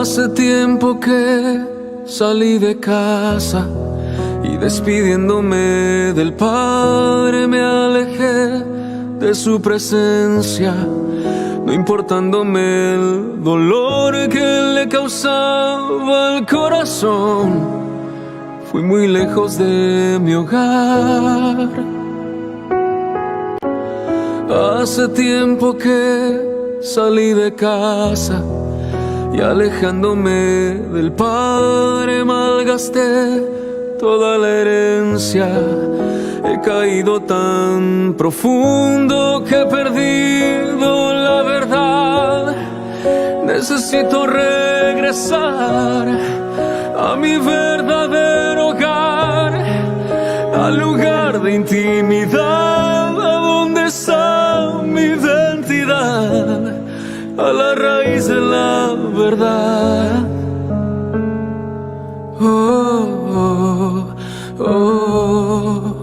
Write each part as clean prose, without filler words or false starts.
Hace tiempo que salí de casa y despidiéndome del Padre me alejé de su presencia, no importándome el dolor que le causaba al corazón. Fui muy lejos de mi hogar. Hace tiempo que salí de casa y alejándome del Padre malgasté toda la herencia. He caído tan profundo que he perdido la verdad. Necesito regresar a mi verdadero hogar, al lugar de intimidad, a donde está mi identidad, a la raíz de la verdad. Oh, oh, oh.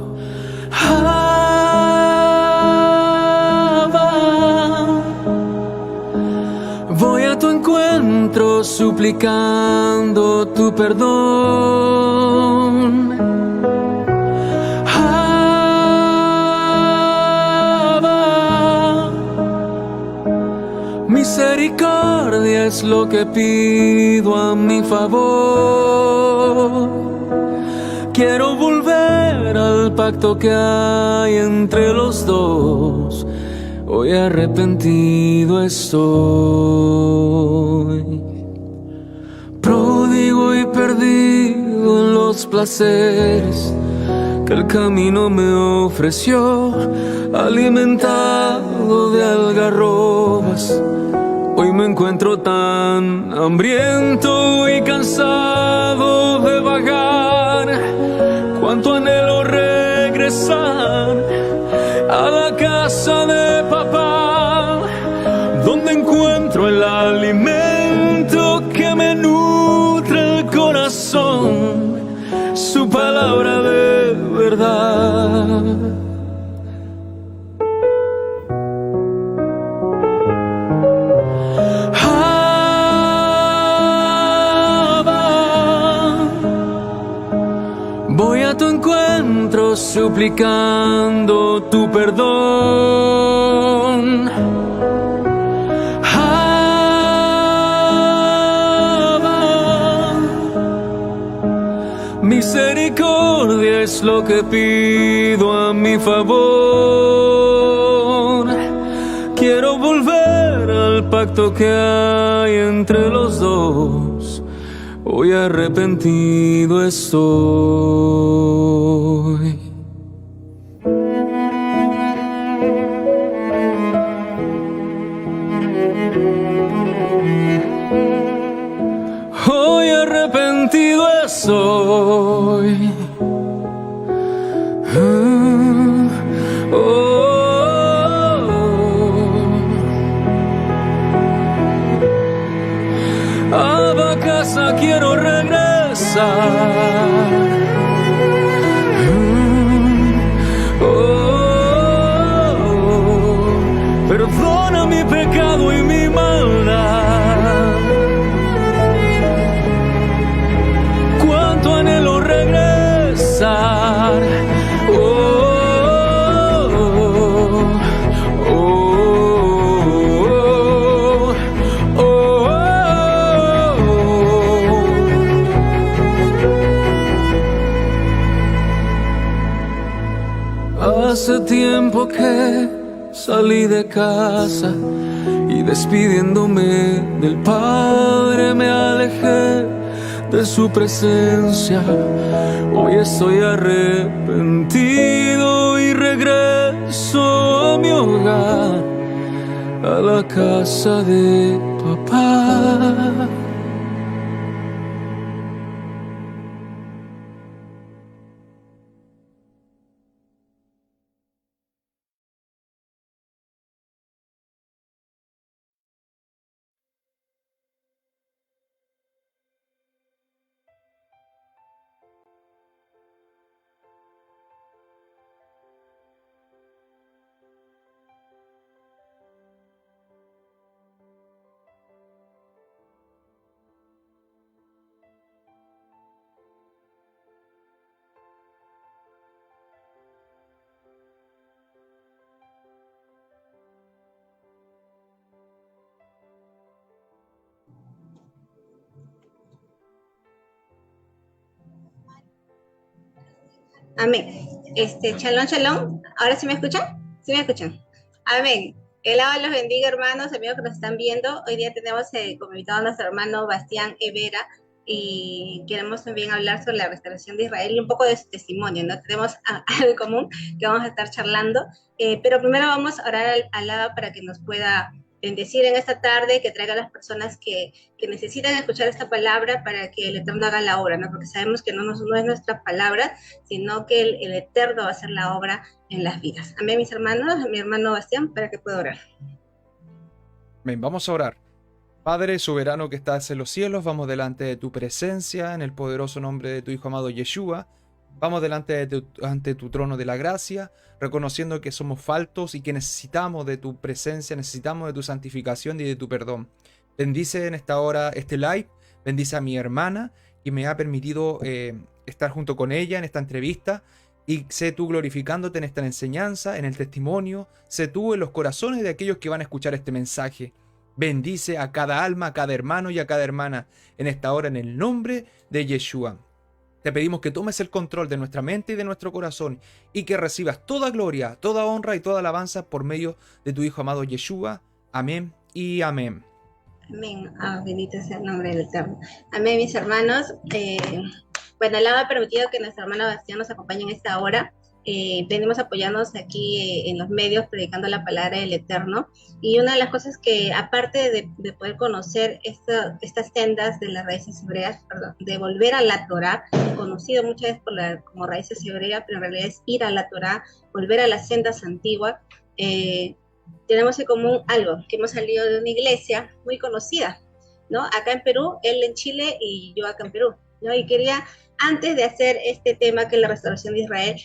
Voy a tu encuentro suplicando tu perdón. Misericordia es lo que pido a mi favor. Quiero volver al pacto que hay entre los dos. Hoy arrepentido estoy, pródigo y perdido en los placeres que el camino me ofreció, alimentado de algarrobas. Hoy me encuentro tan hambriento y cansado de vagar. Cuánto anhelo regresar a la casa de papá, donde encuentro el alimento que me nutre el corazón, su palabra de verdad. Voy a tu encuentro suplicando tu perdón. Misericordia es lo que pido a mi favor. Quiero volver al pacto que hay entre los dos. Hoy arrepentido estoy. Hoy arrepentido estoy. A la casa quiero regresar. Perdona mi pecado y mi maldad. Cuánto anhelo regresar. Hace tiempo que salí de casa y despidiéndome del Padre me alejé de su presencia. Hoy estoy arrepentido y regreso a mi hogar, a la casa de papá. Amén. Shalom, shalom. ¿Ahora sí me escuchan? ¿Sí me escuchan? Amén. Que el Abba los bendiga, hermanos, amigos que nos están viendo. Hoy día tenemos como invitado a nuestro hermano Bastián Evera y queremos también hablar sobre la restauración de Israel y un poco de su testimonio, ¿no? Tenemos algo en común que vamos a estar charlando, pero primero vamos a orar al Abba para que nos pueda bendecir en esta tarde, que traiga a las personas que necesitan escuchar esta palabra para que el Eterno haga la obra, ¿no? Porque sabemos que no es nuestra palabra, sino que el Eterno va a hacer la obra en las vidas. Amén, mis hermanos, mi hermano Bastián, para que pueda orar. Bien, vamos a orar. Padre soberano que estás en los cielos, vamos delante de tu presencia, en el poderoso nombre de tu Hijo amado Yeshua. Vamos delante ante tu trono de la gracia, reconociendo que somos faltos y que necesitamos de tu presencia, necesitamos de tu santificación y de tu perdón. Bendice en esta hora este live, bendice a mi hermana que me ha permitido estar junto con ella en esta entrevista. Y sé tú glorificándote en esta enseñanza, en el testimonio, sé tú en los corazones de aquellos que van a escuchar este mensaje. Bendice a cada alma, a cada hermano y a cada hermana en esta hora en el nombre de Yeshua. Te pedimos que tomes el control de nuestra mente y de nuestro corazón y que recibas toda gloria, toda honra y toda alabanza por medio de tu Hijo amado Yeshua. Amén y amén. Amén. Bendito sea el nombre del Eterno. Amén, mis hermanos. Bueno, el ha permitido que nuestro hermano Bastián nos acompañe en esta hora. Venimos apoyándonos aquí en los medios, predicando la palabra del Eterno. Y una de las cosas que, aparte de poder conocer estas sendas de las raíces hebreas, perdón, de volver a la Torá, conocido muchas veces como raíces hebreas, pero en realidad es ir a la Torá, volver a las sendas antiguas, tenemos en común algo, que hemos salido de una iglesia muy conocida, ¿no? Acá en Perú, él en Chile y yo acá en Perú, ¿no? Y quería, antes de hacer este tema que es la restauración de Israel,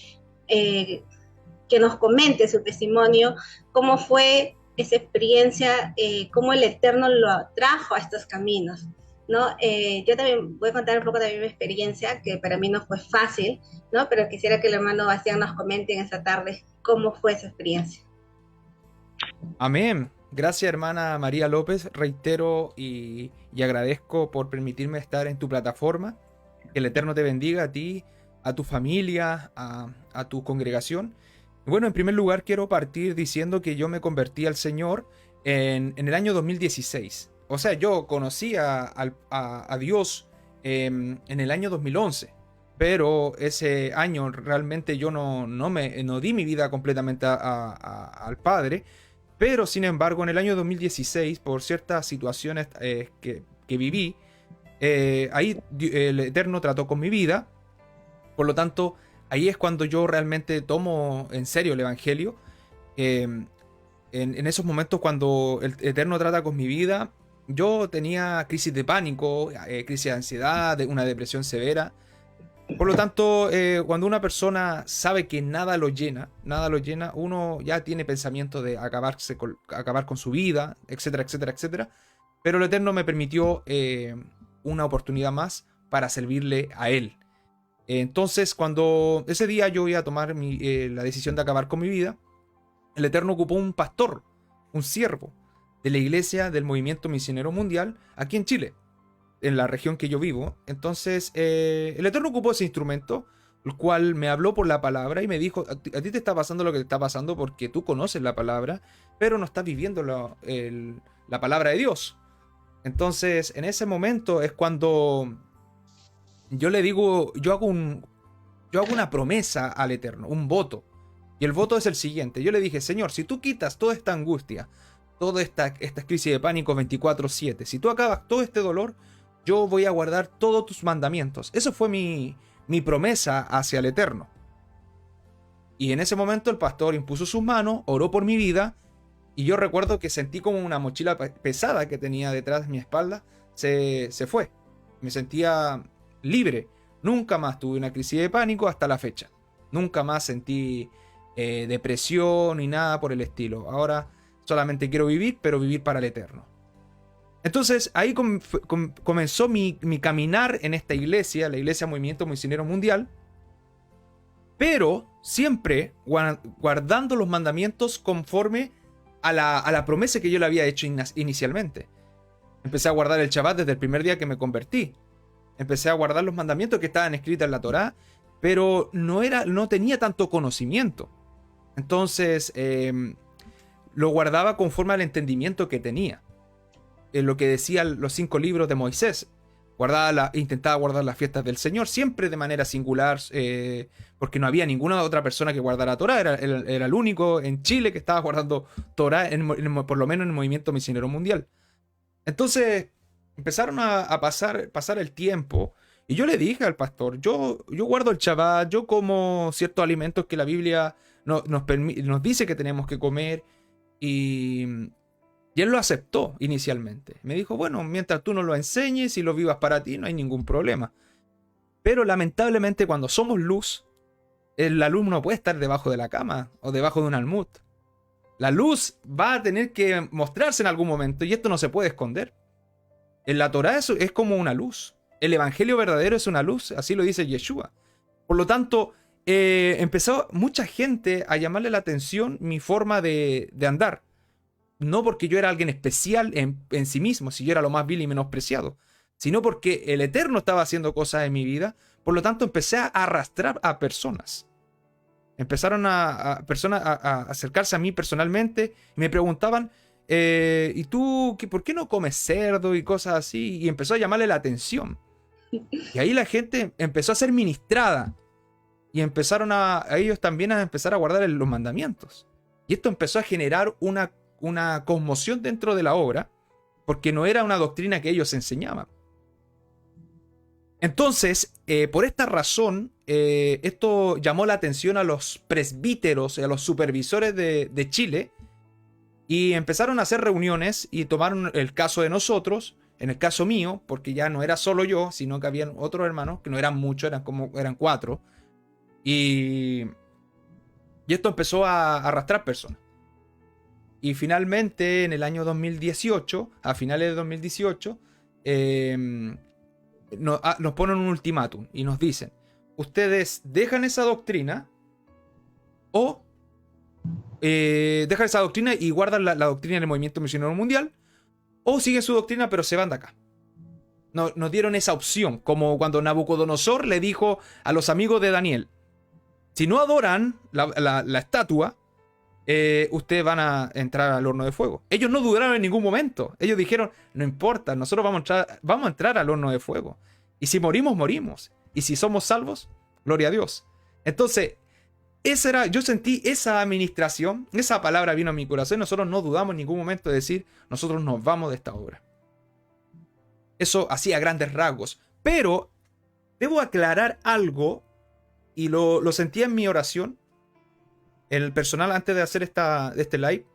que nos comente su testimonio, cómo fue esa experiencia, cómo el Eterno lo trajo a estos caminos, ¿no? Yo también voy a contar un poco de mi experiencia, que para mí no fue fácil, ¿no? Pero quisiera que el hermano Bastián nos comente en esta tarde cómo fue esa experiencia. Amén. Gracias, hermana María López. Reitero y agradezco por permitirme estar en tu plataforma. Que el Eterno te bendiga a ti, a tu familia, a tu congregación. Bueno, en primer lugar quiero partir diciendo que yo me convertí al Señor en el año 2016. O sea, yo conocí a Dios en el año 2011. Pero ese año realmente yo no di mi vida completamente al Padre. Pero sin embargo, en el año 2016, por ciertas situaciones que viví, ahí el Eterno trató con mi vida. Por lo tanto, ahí es cuando yo realmente tomo en serio el Evangelio. En esos momentos cuando el Eterno trata con mi vida, yo tenía crisis de pánico, crisis de ansiedad, una depresión severa. Por lo tanto, cuando una persona sabe que nada lo llena, uno ya tiene pensamiento de acabar con su vida, etcétera, etcétera, etcétera. Pero el Eterno me permitió una oportunidad más para servirle a Él. Entonces, cuando ese día yo iba a tomar la decisión de acabar con mi vida, el Eterno ocupó un pastor, un siervo de la iglesia del Movimiento Misionero Mundial aquí en Chile, en la región que yo vivo. Entonces el Eterno ocupó ese instrumento, el cual me habló por la palabra y me dijo: a ti te está pasando lo que te está pasando porque tú conoces la palabra, pero no estás viviendo la palabra de Dios. Entonces en ese momento es cuando yo le digo, yo hago una promesa al Eterno, un voto. Y el voto es el siguiente: yo le dije: Señor, si tú quitas toda esta angustia, toda esta crisis de pánico 24/7, si tú acabas todo este dolor, yo voy a guardar todos tus mandamientos. Eso fue mi promesa hacia el Eterno. Y en ese momento el pastor impuso sus manos, oró por mi vida, y yo recuerdo que sentí como una mochila pesada que tenía detrás de mi espalda se fue. Me sentía libre. Nunca más tuve una crisis de pánico hasta la fecha. Nunca más sentí depresión ni nada por el estilo. Ahora solamente quiero vivir, pero vivir para el Eterno. Entonces ahí comenzó mi caminar en esta iglesia, la iglesia Movimiento Misionero Mundial, pero siempre guardando los mandamientos conforme a la promesa que yo le había hecho inicialmente. Empecé a guardar el Shabbat desde el primer día que me convertí. Empecé a guardar los mandamientos que estaban escritos en la Torá. pero no tenía tanto conocimiento. Entonces, lo guardaba conforme al entendimiento que tenía. En lo que decían los 5 libros de Moisés. Intentaba guardar las fiestas del Señor, siempre de manera singular, porque no había ninguna otra persona que guardara Torah. Era el único en Chile que estaba guardando Torah, por lo menos en el movimiento misionero mundial. Entonces, empezaron a pasar el tiempo, y yo le dije al pastor, yo guardo el Shabbat, yo como ciertos alimentos que la Biblia nos dice que tenemos que comer, y él lo aceptó inicialmente. Me dijo, bueno, mientras tú no lo enseñes y lo vivas para ti, no hay ningún problema. Pero lamentablemente cuando somos luz, la luz no puede estar debajo de la cama o debajo de un almud. La luz va a tener que mostrarse en algún momento, y esto no se puede esconder. En la Torá es como una luz. El evangelio verdadero es una luz, así lo dice Yeshua. Por lo tanto, empezó mucha gente a llamarle la atención mi forma de andar. No porque yo era alguien especial en sí mismo, si yo era lo más vil y menospreciado, sino porque el Eterno estaba haciendo cosas en mi vida. Por lo tanto, empecé a arrastrar a personas. Empezaron personas a acercarse a mí personalmente y me preguntaban, ¿y tú por qué no comes cerdo y cosas así? Y empezó a llamarle la atención. Y ahí la gente empezó a ser ministrada, y empezaron a ellos también a empezar a guardar los mandamientos. Y esto empezó a generar una conmoción dentro de la obra, porque no era una doctrina que ellos enseñaban. Entonces, por esta razón, esto llamó la atención a los presbíteros y a los supervisores de Chile, y empezaron a hacer reuniones y tomaron el caso de nosotros, en el caso mío, porque ya no era solo yo, sino que habían otros hermanos, que no eran muchos, eran 4, y esto empezó a arrastrar personas. Y finalmente, en el año 2018, a finales de 2018, nos ponen un ultimátum y nos dicen, ustedes dejan esa doctrina o dejan esa doctrina y guardan la doctrina del movimiento misionero mundial, o siguen su doctrina pero se van de acá. Nos dieron esa opción, como cuando Nabucodonosor le dijo a los amigos de Daniel, si no adoran la estatua, ustedes van a entrar al horno de fuego. Ellos no dudaron en ningún momento. Ellos dijeron, no importa, nosotros vamos a entrar al horno de fuego. Y si morimos, morimos. Y si somos salvos, gloria a Dios. Entonces, yo sentí esa administración, esa palabra vino a mi corazón. Nosotros no dudamos en ningún momento de decir, nosotros nos vamos de esta obra. Eso así a grandes rasgos. Pero debo aclarar algo, y lo sentí en mi oración, en el personal, antes de hacer este live.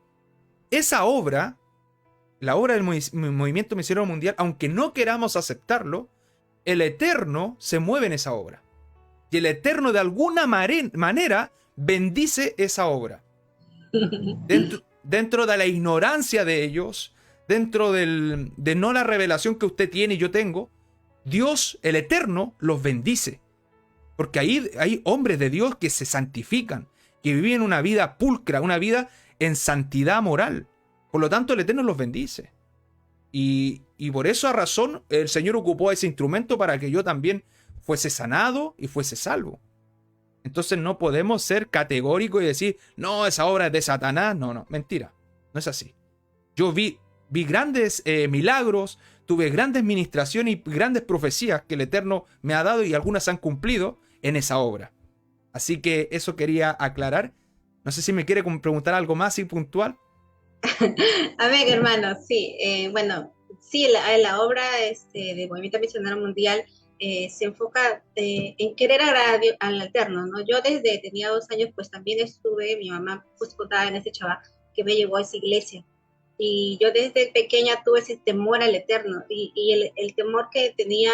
Esa obra, la obra del movimiento misionero mundial, aunque no queramos aceptarlo, el Eterno se mueve en esa obra. Y el Eterno de alguna manera bendice esa obra. Dentro de la ignorancia de ellos, dentro de no la revelación que usted tiene y yo tengo, Dios, el Eterno, los bendice. Porque ahí hay hombres de Dios que se santifican, que viven una vida pulcra, una vida en santidad moral. Por lo tanto, el Eterno los bendice. Y por esa razón, el Señor ocupó ese instrumento para que yo también fuese sanado y fuese salvo. Entonces no podemos ser categóricos y decir, no, esa obra es de Satanás. No, mentira. No es así. Yo vi grandes milagros, tuve grandes ministraciones y grandes profecías que el Eterno me ha dado, y algunas se han cumplido en esa obra. Así que eso quería aclarar. No sé si me quiere preguntar algo más y puntual. Amén, hermano. Sí, bueno, sí, la obra de Movimiento Misionero Mundial se enfoca en querer agradar al Eterno, ¿no? Yo desde tenía 2 años, pues también mi mamá pues contaba en ese chaval que me llevó a esa iglesia. Y yo desde pequeña tuve ese temor al Eterno, y el temor que tenía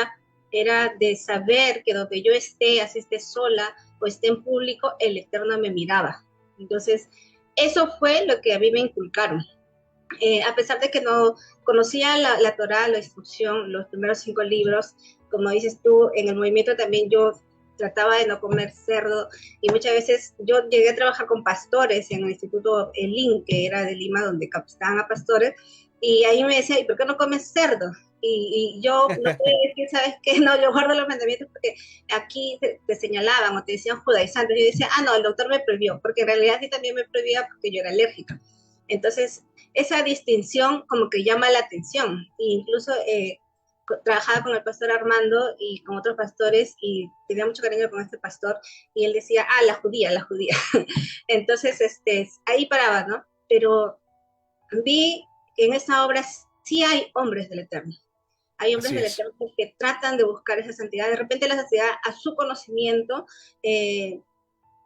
era de saber que donde yo esté, así esté sola o esté en público, el Eterno me miraba. Entonces, eso fue lo que a mí me inculcaron. A pesar de que no conocía la Torá, la instrucción, los primeros 5 libros, como dices tú, en el movimiento también yo trataba de no comer cerdo, y muchas veces yo llegué a trabajar con pastores en el Instituto Elín, que era de Lima, donde capacitaban a pastores, y ahí me decían, ¿y por qué no comes cerdo? y yo no puedo decir, ¿sabes qué? No, yo guardo los mandamientos porque aquí te señalaban o te decían judaizantes. Yo decía, no, el doctor me prohibió, porque en realidad sí también me prohibía porque yo era alérgica. Entonces, esa distinción como que llama la atención. E incluso trabajaba con el pastor Armando y con otros pastores y tenía mucho cariño con este pastor y él decía, la judía, la judía. Entonces, ahí paraba, ¿no? Pero vi que en esta obra sí hay hombres del Eterno. Hay hombres del Eterno que tratan de buscar esa santidad, de repente la santidad a su conocimiento,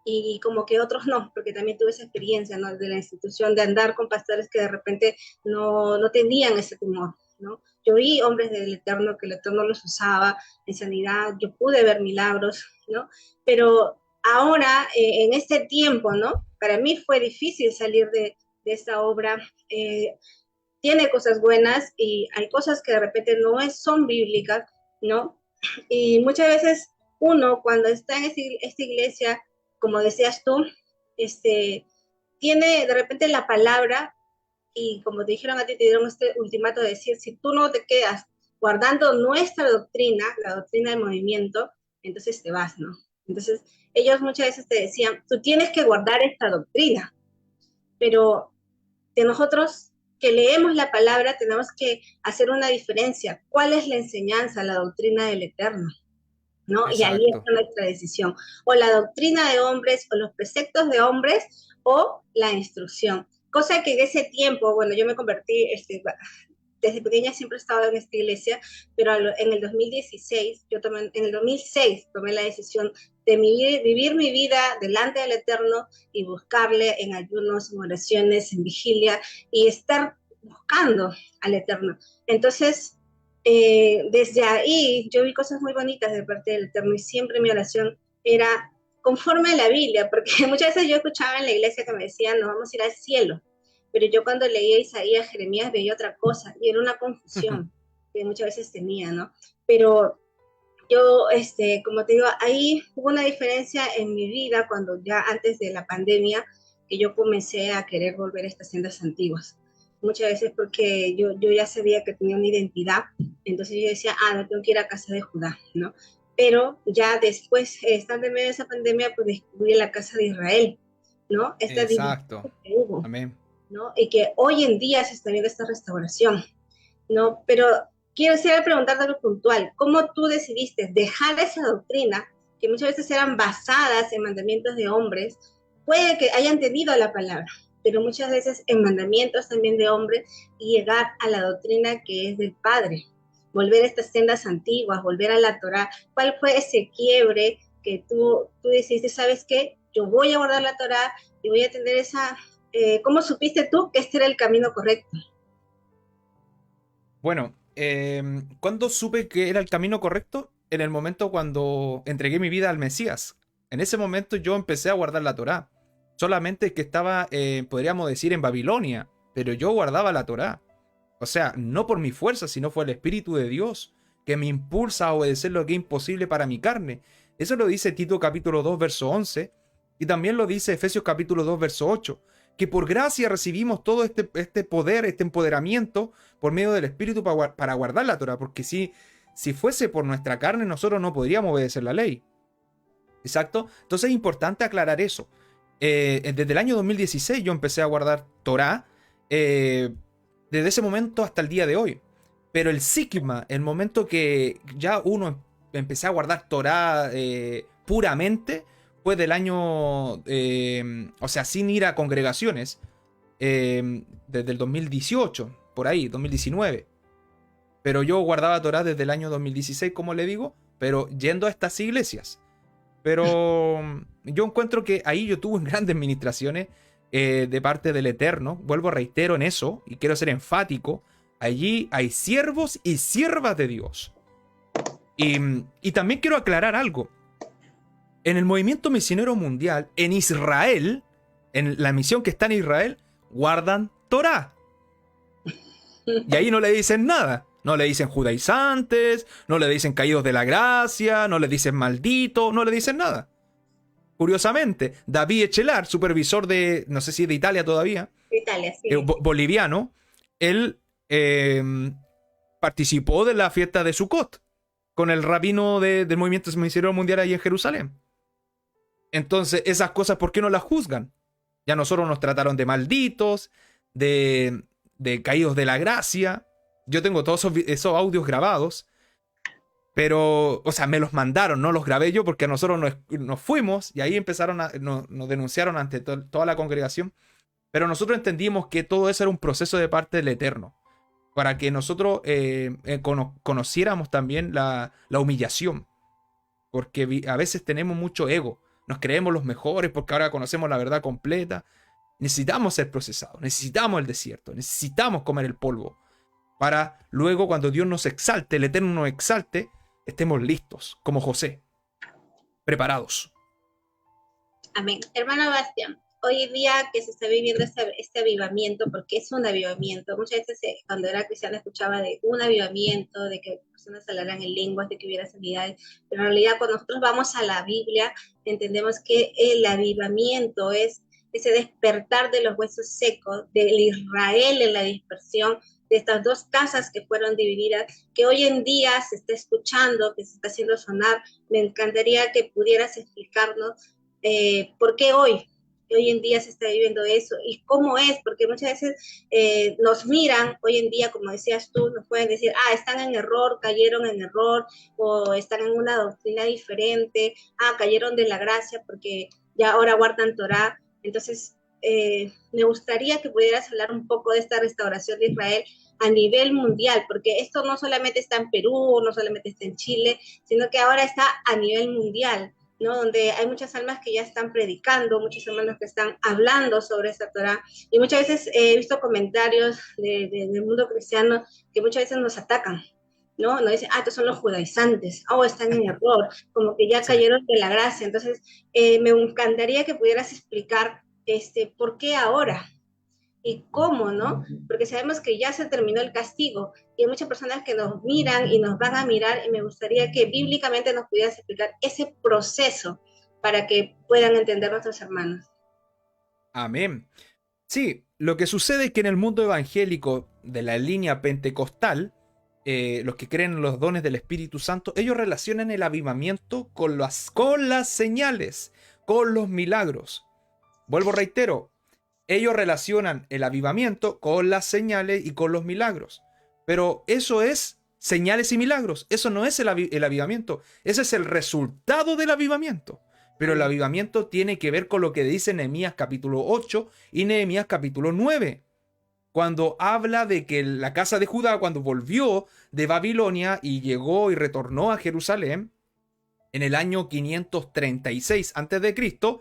y como que otros no, porque también tuve esa experiencia, ¿no? De la institución, de andar con pastores que de repente no tenían ese temor, ¿no? Yo vi hombres del Eterno, que el Eterno los usaba en sanidad, yo pude ver milagros, ¿no? Pero ahora, en este tiempo, ¿no? Para mí fue difícil salir de esta obra. Tiene cosas buenas y hay cosas que de repente son bíblicas, ¿no? Y muchas veces uno, cuando está en esta iglesia, como decías tú, tiene de repente la palabra y como te dijeron a ti, te dieron este ultimato de decir, si tú no te quedas guardando nuestra doctrina, la doctrina del movimiento, entonces te vas, ¿no? Entonces ellos muchas veces te decían, tú tienes que guardar esta doctrina, pero de nosotros que leemos la palabra tenemos que hacer una diferencia. ¿Cuál es la enseñanza, la doctrina del Eterno? ¿No? Y ahí está nuestra decisión. O la doctrina de hombres, o los preceptos de hombres, o la instrucción. Cosa que en ese tiempo, bueno, yo me convertí, desde pequeña siempre he estado en esta iglesia, pero en el 2016, en el 2006 tomé la decisión de vivir mi vida delante del Eterno y buscarle en ayunos, en oraciones, en vigilia y estar buscando al Eterno. Entonces, desde ahí yo vi cosas muy bonitas de parte del Eterno y siempre mi oración era conforme a la Biblia, porque muchas veces yo escuchaba en la iglesia que me decían, nos vamos a ir al cielo. Pero yo cuando leía Isaías, Jeremías, veía otra cosa, y era una confusión que muchas veces tenía, ¿no? Pero yo, como te digo, ahí hubo una diferencia en mi vida cuando ya antes de la pandemia, que yo comencé a querer volver a estas sendas antiguas. Muchas veces porque yo ya sabía que tenía una identidad, entonces yo decía, no tengo que ir a casa de Judá, ¿no? Pero ya después, estando en medio de esa pandemia, pues descubrí la casa de Israel, ¿no? Exacto. Que hubo. Amén. ¿No? Y que hoy en día se está viendo esta restauración, ¿no? Pero quiero preguntarte algo puntual. ¿Cómo tú decidiste dejar esa doctrina, que muchas veces eran basadas en mandamientos de hombres? Puede que hayan tenido la palabra, pero muchas veces en mandamientos también de hombres, y llegar a la doctrina que es del Padre, volver a estas sendas antiguas, volver a la Torá. ¿Cuál fue ese quiebre que tú decidiste, sabes qué? Yo voy a guardar la Torá y voy a tener esa... ¿Cómo supiste tú que este era el camino correcto? Bueno, ¿cuándo supe que era el camino correcto? En el momento cuando entregué mi vida al Mesías. En ese momento yo empecé a guardar la Torá. Solamente que estaba, podríamos decir, en Babilonia, pero yo guardaba la Torá. O sea, no por mi fuerza, sino fue el Espíritu de Dios que me impulsa a obedecer lo que es imposible para mi carne. Eso lo dice Tito capítulo 2, verso 11, y también lo dice Efesios capítulo 2, verso 8. Que por gracia recibimos todo este poder, este empoderamiento por medio del Espíritu para guardar la Torah, porque si fuese por nuestra carne nosotros no podríamos obedecer la ley. Exacto. Entonces es importante aclarar eso. Desde el año 2016 yo empecé a guardar Torah, desde ese momento hasta el día de hoy. Pero el sigma, el momento que ya uno empecé a guardar Torah puramente, del año, o sea, sin ir a congregaciones, desde el 2018, por ahí, 2019. Pero yo guardaba Torah desde el año 2016, como le digo, pero yendo a estas iglesias. Pero yo encuentro que ahí yo tuve grandes ministraciones de parte del Eterno. Vuelvo, reitero en eso, y quiero ser enfático. Allí hay siervos y siervas de Dios. Y también quiero aclarar algo. En el movimiento misionero mundial, en Israel, en la misión que está en Israel, guardan Torá. Y ahí no le dicen nada. No le dicen judaizantes, no le dicen caídos de la gracia, no le dicen maldito, no le dicen nada. Curiosamente, David Echelar, supervisor de, no sé si de Italia todavía, Italia, sí. Boliviano, él participó de la fiesta de Sukkot con el rabino del movimiento misionero mundial ahí en Jerusalén. Entonces, esas cosas, ¿por qué no las juzgan? Ya nosotros nos trataron de malditos, de caídos de la gracia. Yo tengo todos esos audios grabados, pero, o sea, me los mandaron, no los grabé yo, porque nosotros nos fuimos y ahí empezaron nos denunciaron ante toda la congregación. Pero nosotros entendimos que todo eso era un proceso de parte del Eterno, para que nosotros conociéramos también la humillación, porque a veces tenemos mucho ego. Nos creemos los mejores porque ahora conocemos la verdad completa. Necesitamos ser procesados, necesitamos el desierto, necesitamos comer el polvo, para luego cuando Dios nos exalte, el Eterno nos exalte, estemos listos, como José, preparados. Amén. Hermano Bastián, hoy día que se está viviendo este avivamiento, porque es un avivamiento, muchas veces cuando era cristiana escuchaba de un avivamiento, de que personas hablaran en lenguas, de que hubiera sanidades, pero en realidad cuando nosotros vamos a la Biblia, entendemos que el avivamiento es ese despertar de los huesos secos, del Israel en la dispersión, de estas dos casas que fueron divididas, que hoy en día se está escuchando, que se está haciendo sonar. Me encantaría que pudieras explicarnos por qué hoy en día se está viviendo eso y cómo es, porque muchas veces nos miran hoy en día, como decías tú, nos pueden decir, están en error, cayeron en error, o están en una doctrina diferente, cayeron de la gracia porque ya ahora guardan Torá. Entonces, me gustaría que pudieras hablar un poco de esta restauración de Israel a nivel mundial, porque esto no solamente está en Perú, no solamente está en Chile, sino que ahora está a nivel mundial, ¿no? Donde hay muchas almas que ya están predicando, muchos hermanos que están hablando sobre esta Torá, y muchas veces he visto comentarios del mundo cristiano que muchas veces nos atacan, ¿no? Nos dicen, estos son los judaizantes, están en error, como que ya cayeron de la gracia. Entonces, me encantaría que pudieras explicar por qué ahora y cómo, ¿no? Porque sabemos que ya se terminó el castigo y hay muchas personas que nos miran y nos van a mirar, y me gustaría que bíblicamente nos pudieras explicar ese proceso para que puedan entender nuestros hermanos. Amén. Sí, lo que sucede es que en el mundo evangélico de la línea pentecostal, los que creen en los dones del Espíritu Santo, ellos relacionan el avivamiento con las señales, con los milagros. Vuelvo, reitero, ellos relacionan el avivamiento con las señales y con los milagros. Pero eso es señales y milagros. Eso no es el avivamiento. Ese es el resultado del avivamiento. Pero el avivamiento tiene que ver con lo que dice Nehemías capítulo 8 y Nehemías capítulo 9. Cuando habla de que la casa de Judá, cuando volvió de Babilonia y llegó y retornó a Jerusalén en el año 536 a.C.,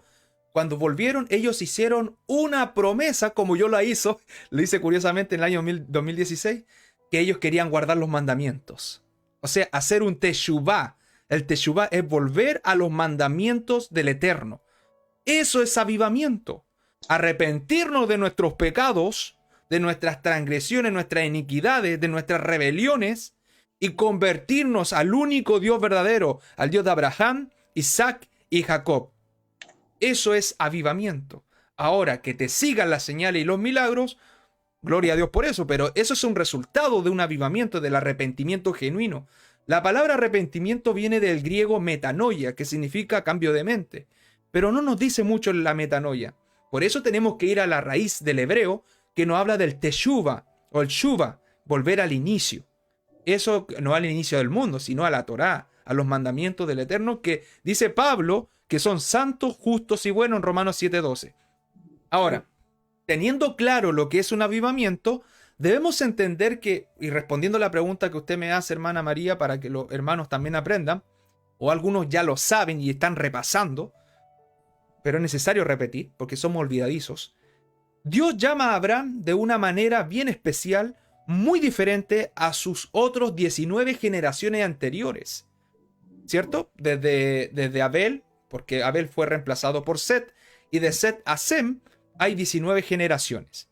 cuando volvieron, ellos hicieron una promesa, como yo lo hice curiosamente en el año 2016, que ellos querían guardar los mandamientos. O sea, hacer un teshuvá. El teshuvá es volver a los mandamientos del Eterno. Eso es avivamiento. Arrepentirnos de nuestros pecados, de nuestras transgresiones, nuestras iniquidades, de nuestras rebeliones, y convertirnos al único Dios verdadero, al Dios de Abraham, Isaac y Jacob. Eso es avivamiento. Ahora, que te sigan las señales y los milagros, gloria a Dios por eso, pero eso es un resultado de un avivamiento, del arrepentimiento genuino. La palabra arrepentimiento viene del griego metanoia, que significa cambio de mente, pero no nos dice mucho la metanoia. Por eso tenemos que ir a la raíz del hebreo, que nos habla del teshuva o el shuva, volver al inicio. Eso no al inicio del mundo, sino a la Torá, a los mandamientos del Eterno, que dice Pablo que son santos, justos y buenos en Romanos 7:12. Ahora, teniendo claro lo que es un avivamiento, debemos entender que, y respondiendo a la pregunta que usted me hace, hermana María, para que los hermanos también aprendan, o algunos ya lo saben y están repasando, pero es necesario repetir porque somos olvidadizos. Dios llama a Abraham de una manera bien especial, muy diferente a sus otros 19 generaciones anteriores, ¿cierto? Desde Abel, porque Abel fue reemplazado por Set, y de Set a Sem hay 19 generaciones.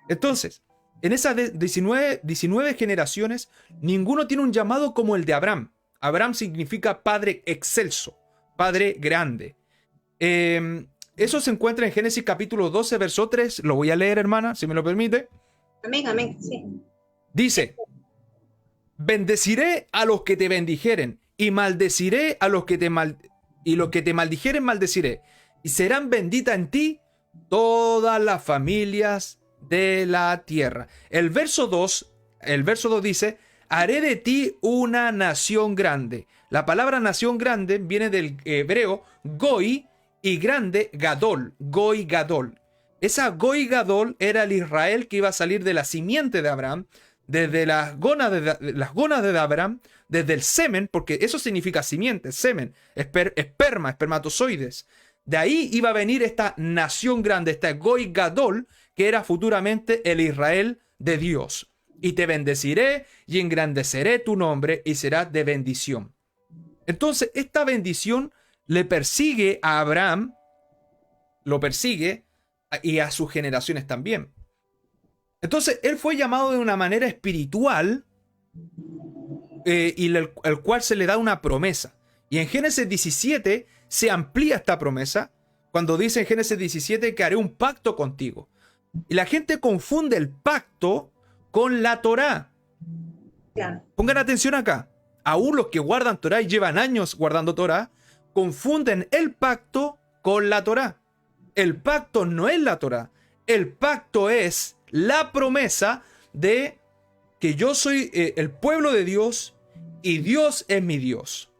Entonces, en esas 19 generaciones, ninguno tiene un llamado como el de Abraham. Abraham significa padre excelso, padre grande. Eso se encuentra en Génesis capítulo 12, verso 3. Lo voy a leer, hermana, si me lo permite. Amén, amén, sí. Dice: Bendeciré a los que te bendijeren, y maldeciré a los que y los que te maldijeren maldeciré. Y serán benditas en ti todas las familias de la tierra. El verso 2 dice, haré de ti una nación grande. La palabra nación grande viene del hebreo Goi y grande Gadol. Goi Gadol. Esa Goi Gadol era el Israel que iba a salir de la simiente de Abraham, desde las gónadas de Abraham, desde el semen, porque eso significa simiente, semen, esperma, espermatozoides. De ahí iba a venir esta nación grande, esta Goi Gadol, que era futuramente el Israel de Dios. Y te bendeciré y engrandeceré tu nombre y serás de bendición. Entonces, esta bendición le persigue a Abraham, lo persigue y a sus generaciones también. Entonces, él fue llamado de una manera espiritual y el cual se le da una promesa. Y en Génesis 17 se amplía esta promesa cuando dice en Génesis 17 que haré un pacto contigo. Y la gente confunde el pacto con la Torá. Claro. Pongan atención acá. Aún los que guardan Torá y llevan años guardando Torá, confunden el pacto con la Torá. El pacto no es la Torá. El pacto es la promesa de que yo soy el pueblo de Dios y Dios es mi Dios.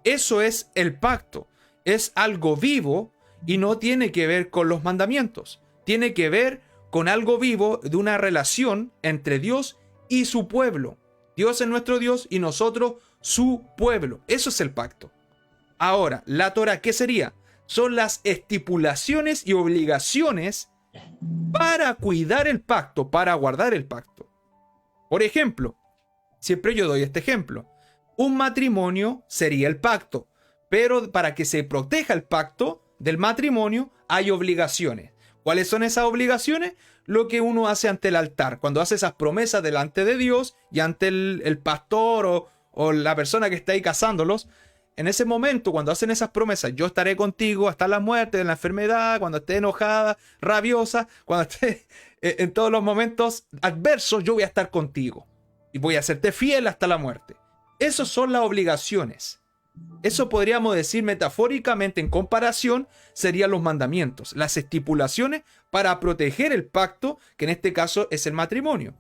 Eso es el pacto. Es algo vivo y no tiene que ver con los mandamientos. Tiene que ver con algo vivo de una relación entre Dios y su pueblo. Dios es nuestro Dios y nosotros su pueblo. Eso es el pacto. Ahora, la Torá, ¿qué sería? Son las estipulaciones y obligaciones para cuidar el pacto, para guardar el pacto. Por ejemplo, siempre yo doy este ejemplo. Un matrimonio sería el pacto, pero para que se proteja el pacto del matrimonio hay obligaciones. ¿Cuáles son esas obligaciones? Lo que uno hace ante el altar, cuando hace esas promesas delante de Dios y ante el pastor o la persona que está ahí casándolos. En ese momento, cuando hacen esas promesas, yo estaré contigo hasta la muerte, en la enfermedad, cuando esté enojada, rabiosa, cuando esté en todos los momentos adversos, yo voy a estar contigo y voy a hacerte fiel hasta la muerte. Esas son las obligaciones. Eso podríamos decir metafóricamente, en comparación, serían los mandamientos, las estipulaciones para proteger el pacto, que en este caso es el matrimonio.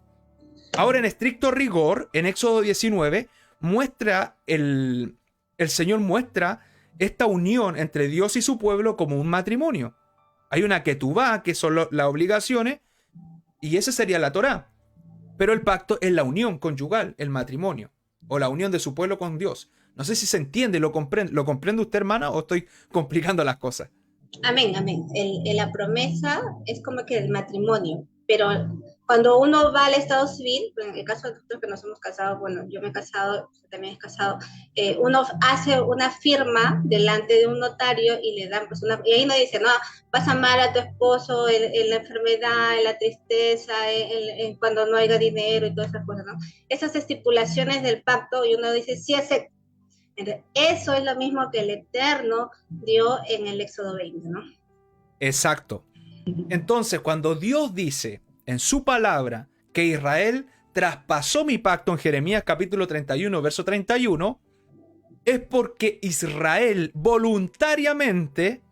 Ahora, en estricto rigor, en Éxodo 19, el Señor muestra esta unión entre Dios y su pueblo como un matrimonio. Hay una ketubá, que son las obligaciones, y esa sería la Torá. Pero el pacto es la unión conyugal, el matrimonio, o la unión de su pueblo con Dios. No sé si se entiende, ¿lo comprende usted, hermana, o estoy complicando las cosas? Amén, amén. La promesa es como que el matrimonio, pero cuando uno va al estado civil, en el caso de nosotros que nos hemos casado, bueno, yo me he casado, usted también es casado, uno hace una firma delante de un notario y le dan, pues, y ahí no dice, no, vas a amar a tu esposo en la enfermedad, en la tristeza, cuando no haya dinero y todas esas cosas, ¿no? Esas estipulaciones del pacto, y uno dice, sí acepto. Eso es lo mismo que el Eterno dio en el Éxodo 20, ¿no? Exacto. Entonces, cuando Dios dice en su palabra que Israel traspasó mi pacto en Jeremías capítulo 31, verso 31, es porque Israel voluntariamente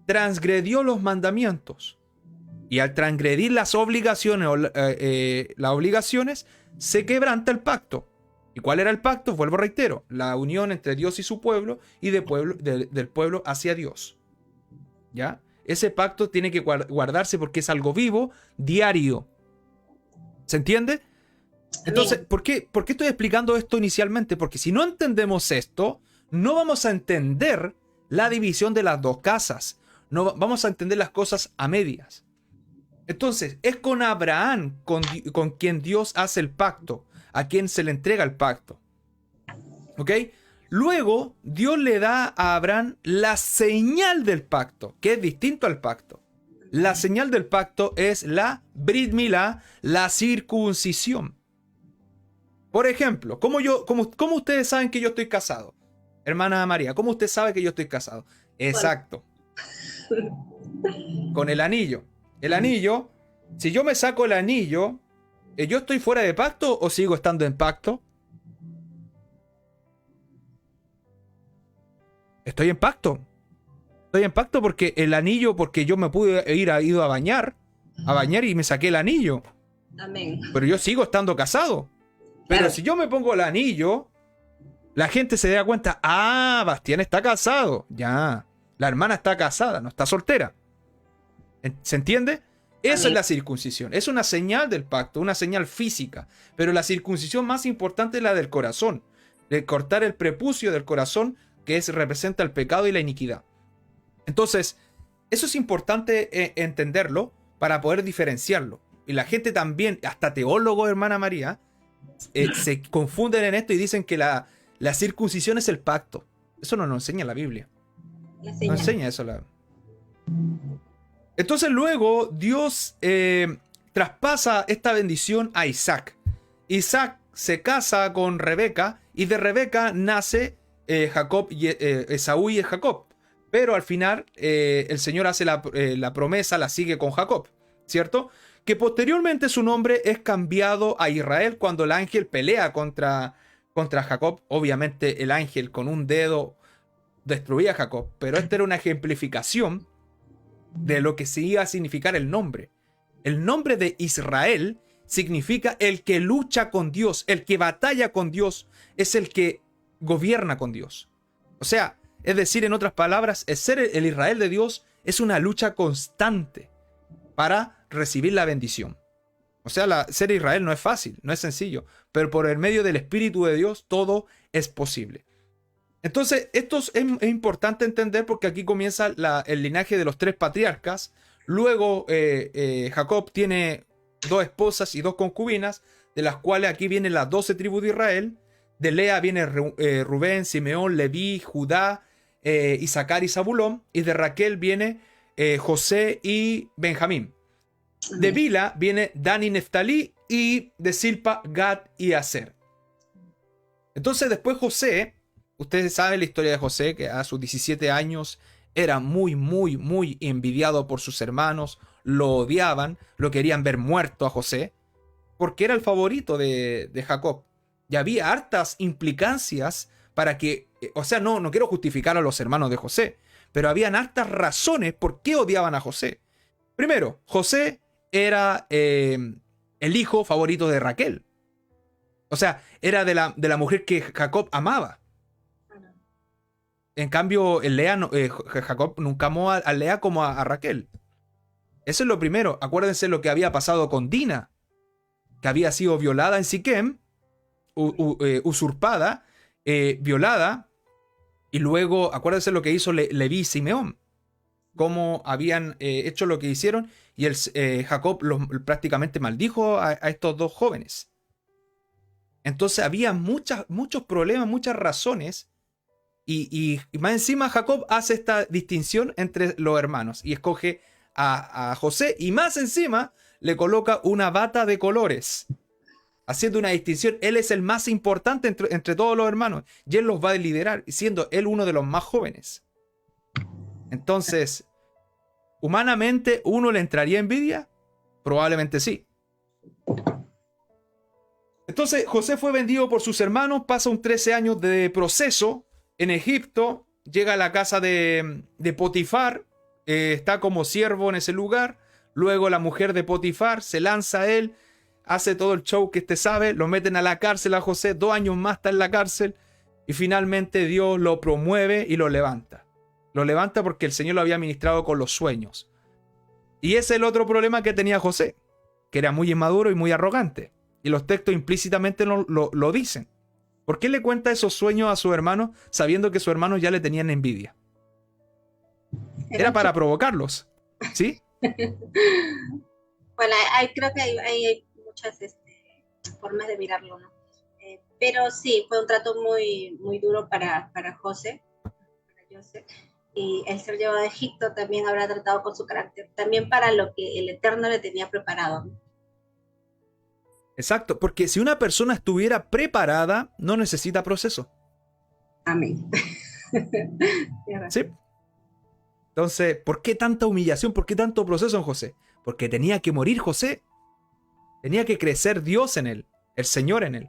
transgredió los mandamientos. Y al transgredir las obligaciones, se quebranta el pacto. ¿Y cuál era el pacto? Vuelvo, reitero, la unión entre Dios y su pueblo y del pueblo hacia Dios. ¿Ya? Ese pacto tiene que guardarse porque es algo vivo, diario. ¿Se entiende? Entonces, ¿por qué estoy explicando esto inicialmente? Porque si no entendemos esto, no vamos a entender la división de las dos casas. No vamos a entender las cosas a medias. Entonces, es con Abraham con quien Dios hace el pacto, a quien se le entrega el pacto. ¿Ok? Luego, Dios le da a Abraham la señal del pacto, que es distinto al pacto. La señal del pacto es la Brit Milá, la circuncisión. Por ejemplo, ¿cómo ustedes saben que yo estoy casado? Hermana María, ¿cómo usted sabe que yo estoy casado? Exacto. Con el anillo. El anillo, si yo me saco el anillo, ¿Yo estoy fuera de pacto o sigo estando en pacto? Estoy en pacto. Estoy en pacto porque el anillo, porque yo me pude ido a bañar y me saqué el anillo. Amén. Pero yo sigo estando casado. Pero Claro. si yo me pongo el anillo, la gente se da cuenta, ah, Bastián está casado. Ya, la hermana está casada, no está soltera. ¿Se entiende? Eso Amén. es la circuncisión. Es una señal del pacto, una señal física. Pero la circuncisión más importante es la del corazón. De cortar el prepucio del corazón, que representa el pecado y la iniquidad. Entonces, eso es importante entenderlo para poder diferenciarlo. Y la gente también, hasta teólogos, hermana María, se confunden en esto y dicen que la circuncisión es el pacto. Eso no nos enseña la Biblia. La No señal. enseña eso. Entonces luego Dios traspasa esta bendición a Isaac. Isaac se casa con Rebeca y de Rebeca nace Jacob y, Esaú y Jacob. Pero al final el Señor hace la promesa, la sigue con Jacob, ¿cierto? Que posteriormente su nombre es cambiado a Israel cuando el ángel pelea contra Jacob. Obviamente el ángel con un dedo destruía a Jacob, pero esta era una ejemplificación de lo que se iba a significar el nombre. El nombre de Israel significa el que lucha con Dios, el que batalla con Dios, es el que gobierna con Dios. O sea, es decir, en otras palabras, ser el Israel de Dios es una lucha constante para recibir la bendición. O sea, ser Israel no es fácil, no es sencillo, pero por el medio del Espíritu de Dios todo es posible. Entonces, esto es importante entender porque aquí comienza el linaje de los 3 patriarcas. Luego, Jacob tiene 2 esposas y 2 concubinas, de las cuales aquí vienen las 12 tribus de Israel. De Lea viene Rubén, Simeón, Leví, Judá, Isaacar y Zabulón. Y de Raquel viene José y Benjamín. De Bila viene Dan y Neftalí, y de Silpa, Gad y Aser. Entonces después José, ustedes saben la historia de José, que a sus 17 años era muy, muy, muy envidiado por sus hermanos, lo odiaban, lo querían ver muerto a José, porque era el favorito de Jacob. Y había hartas implicancias para que, o sea, no quiero justificar a los hermanos de José, pero habían hartas razones por qué odiaban a José. Primero, José era el hijo favorito de Raquel. O sea, era de la mujer que Jacob amaba. En cambio, Jacob nunca amó a Lea como a Raquel. Eso es lo primero. Acuérdense lo que había pasado con Dina, que había sido violada en Siquem, usurpada, violada, y luego acuérdense lo que hizo Leví y Simeón, cómo habían hecho lo que hicieron, y Jacob prácticamente maldijo a estos 2 jóvenes. Entonces había muchos problemas, muchas razones, y más encima Jacob hace esta distinción entre los hermanos y escoge a José, y más encima le coloca una bata de colores, haciendo una distinción. Él es el más importante entre todos los hermanos y él los va a liderar, siendo él uno de los más jóvenes. Entonces, humanamente, ¿uno le entraría envidia? Probablemente sí. Entonces, José fue vendido por sus hermanos, pasa un 13 años de proceso en Egipto, llega a la casa de Potifar, está como siervo en ese lugar. Luego la mujer de Potifar se lanza a él, hace todo el show que sabe, lo meten a la cárcel a José, 2 años más está en la cárcel, y finalmente Dios lo promueve y lo levanta. Lo levanta porque el Señor lo había ministrado con los sueños. Y ese es el otro problema que tenía José, que era muy inmaduro y muy arrogante. Y los textos implícitamente lo dicen. ¿Por qué le cuenta esos sueños a su hermano sabiendo que sus hermanos ya le tenían envidia? Era para provocarlos, ¿sí? Bueno, creo que hay muchas formas de mirarlo, ¿no? Pero sí, fue un trato muy, muy duro para José. Y el ser llevado a Egipto también habrá tratado con su carácter, también para lo que el Eterno le tenía preparado, ¿no? Exacto, porque si una persona estuviera preparada, no necesita proceso. Amén. Sí. Entonces, ¿por qué tanta humillación? ¿Por qué tanto proceso en José? Porque tenía que morir José. Tenía que crecer Dios en él, el Señor en él.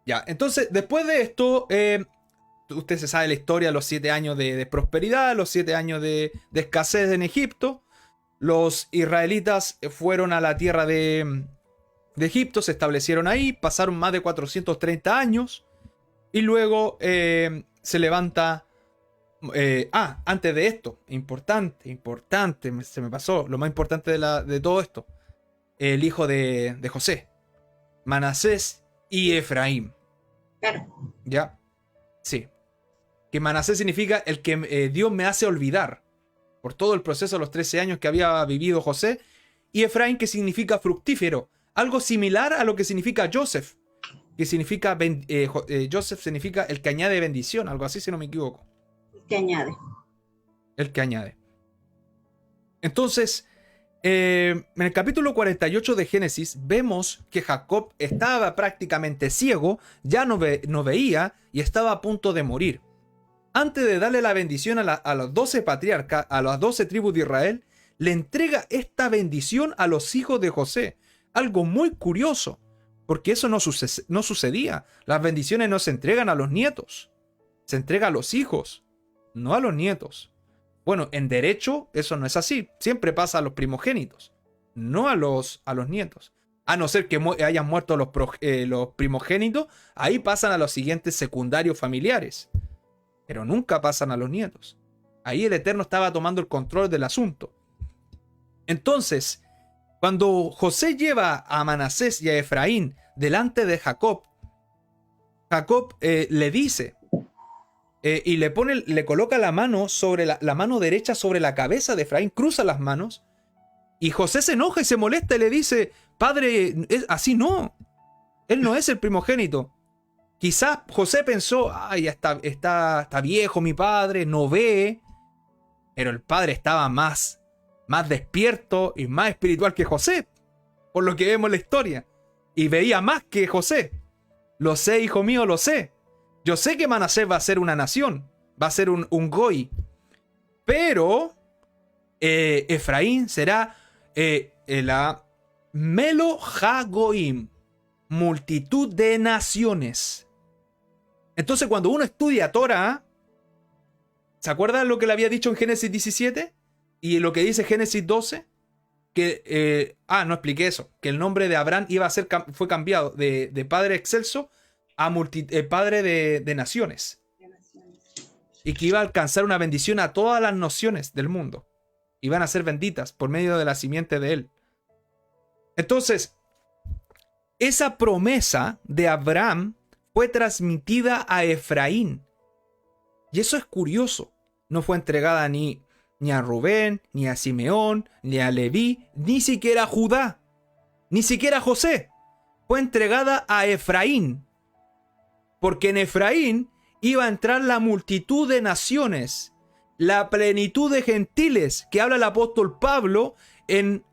Ya, entonces, después de esto, usted se sabe la historia, los 7 años de prosperidad, los 7 años de escasez en Egipto. Los israelitas fueron a la tierra de Egipto, se establecieron ahí, pasaron más de 430 años y luego se levanta... antes de esto, importante, se me pasó, lo más importante de todo esto, el hijo de José, Manasés y Efraín. Claro. ¿Ya? Sí. Que Manasés significa el que Dios me hace olvidar por todo el proceso de los 13 años que había vivido José, y Efraín, que significa fructífero, algo similar a lo que significa Joseph, que significa Joseph significa el que añade bendición, algo así si no me equivoco. Que añade. El que añade. Entonces, en el capítulo 48 de Génesis vemos que Jacob estaba prácticamente ciego, ya no veía y estaba a punto de morir. Antes de darle la bendición a los 12 patriarcas, a las 12 tribus de Israel, le entrega esta bendición a los hijos de José. Algo muy curioso, porque eso no sucedía. Las bendiciones no se entregan a los nietos, se entrega a los hijos, no a los nietos. Bueno, en derecho eso no es así. Siempre pasa a los primogénitos, no a los nietos. A no ser que hayan muerto los primogénitos, ahí pasan a los siguientes secundarios familiares. Pero nunca pasan a los nietos. Ahí el Eterno estaba tomando el control del asunto. Entonces, cuando José lleva a Manasés y a Efraín delante de Jacob, Jacob le dice... y le coloca la mano sobre la mano derecha sobre la cabeza de Efraín, cruza las manos, y José se enoja y se molesta y le dice: padre, así no, él no es el primogénito. Quizás José pensó: ay, ya está viejo mi padre, no ve, pero el padre estaba más despierto y más espiritual que José, por lo que vemos en la historia, y veía más que José. Lo sé, hijo mío, lo sé. Yo sé que Manasés va a ser una nación, va a ser un goy, pero Efraín será la Melo Hagoim, multitud de naciones. Entonces, cuando uno estudia Torah, ¿se acuerdan lo que le había dicho en Génesis 17? Y lo que dice Génesis 12, que no expliqué eso, que el nombre de Abraham fue cambiado de padre excelso a padre de naciones, y que iba a alcanzar una bendición a todas las naciones del mundo, iban a ser benditas por medio de la simiente de él. Entonces, esa promesa de Abraham fue transmitida a Efraín, y eso es curioso. No fue entregada ni a Rubén, ni a Simeón, ni a Leví, ni siquiera a Judá, ni siquiera a José. Fue entregada a Efraín, porque en Efraín iba a entrar la multitud de naciones, la plenitud de gentiles, que habla el apóstol Pablo en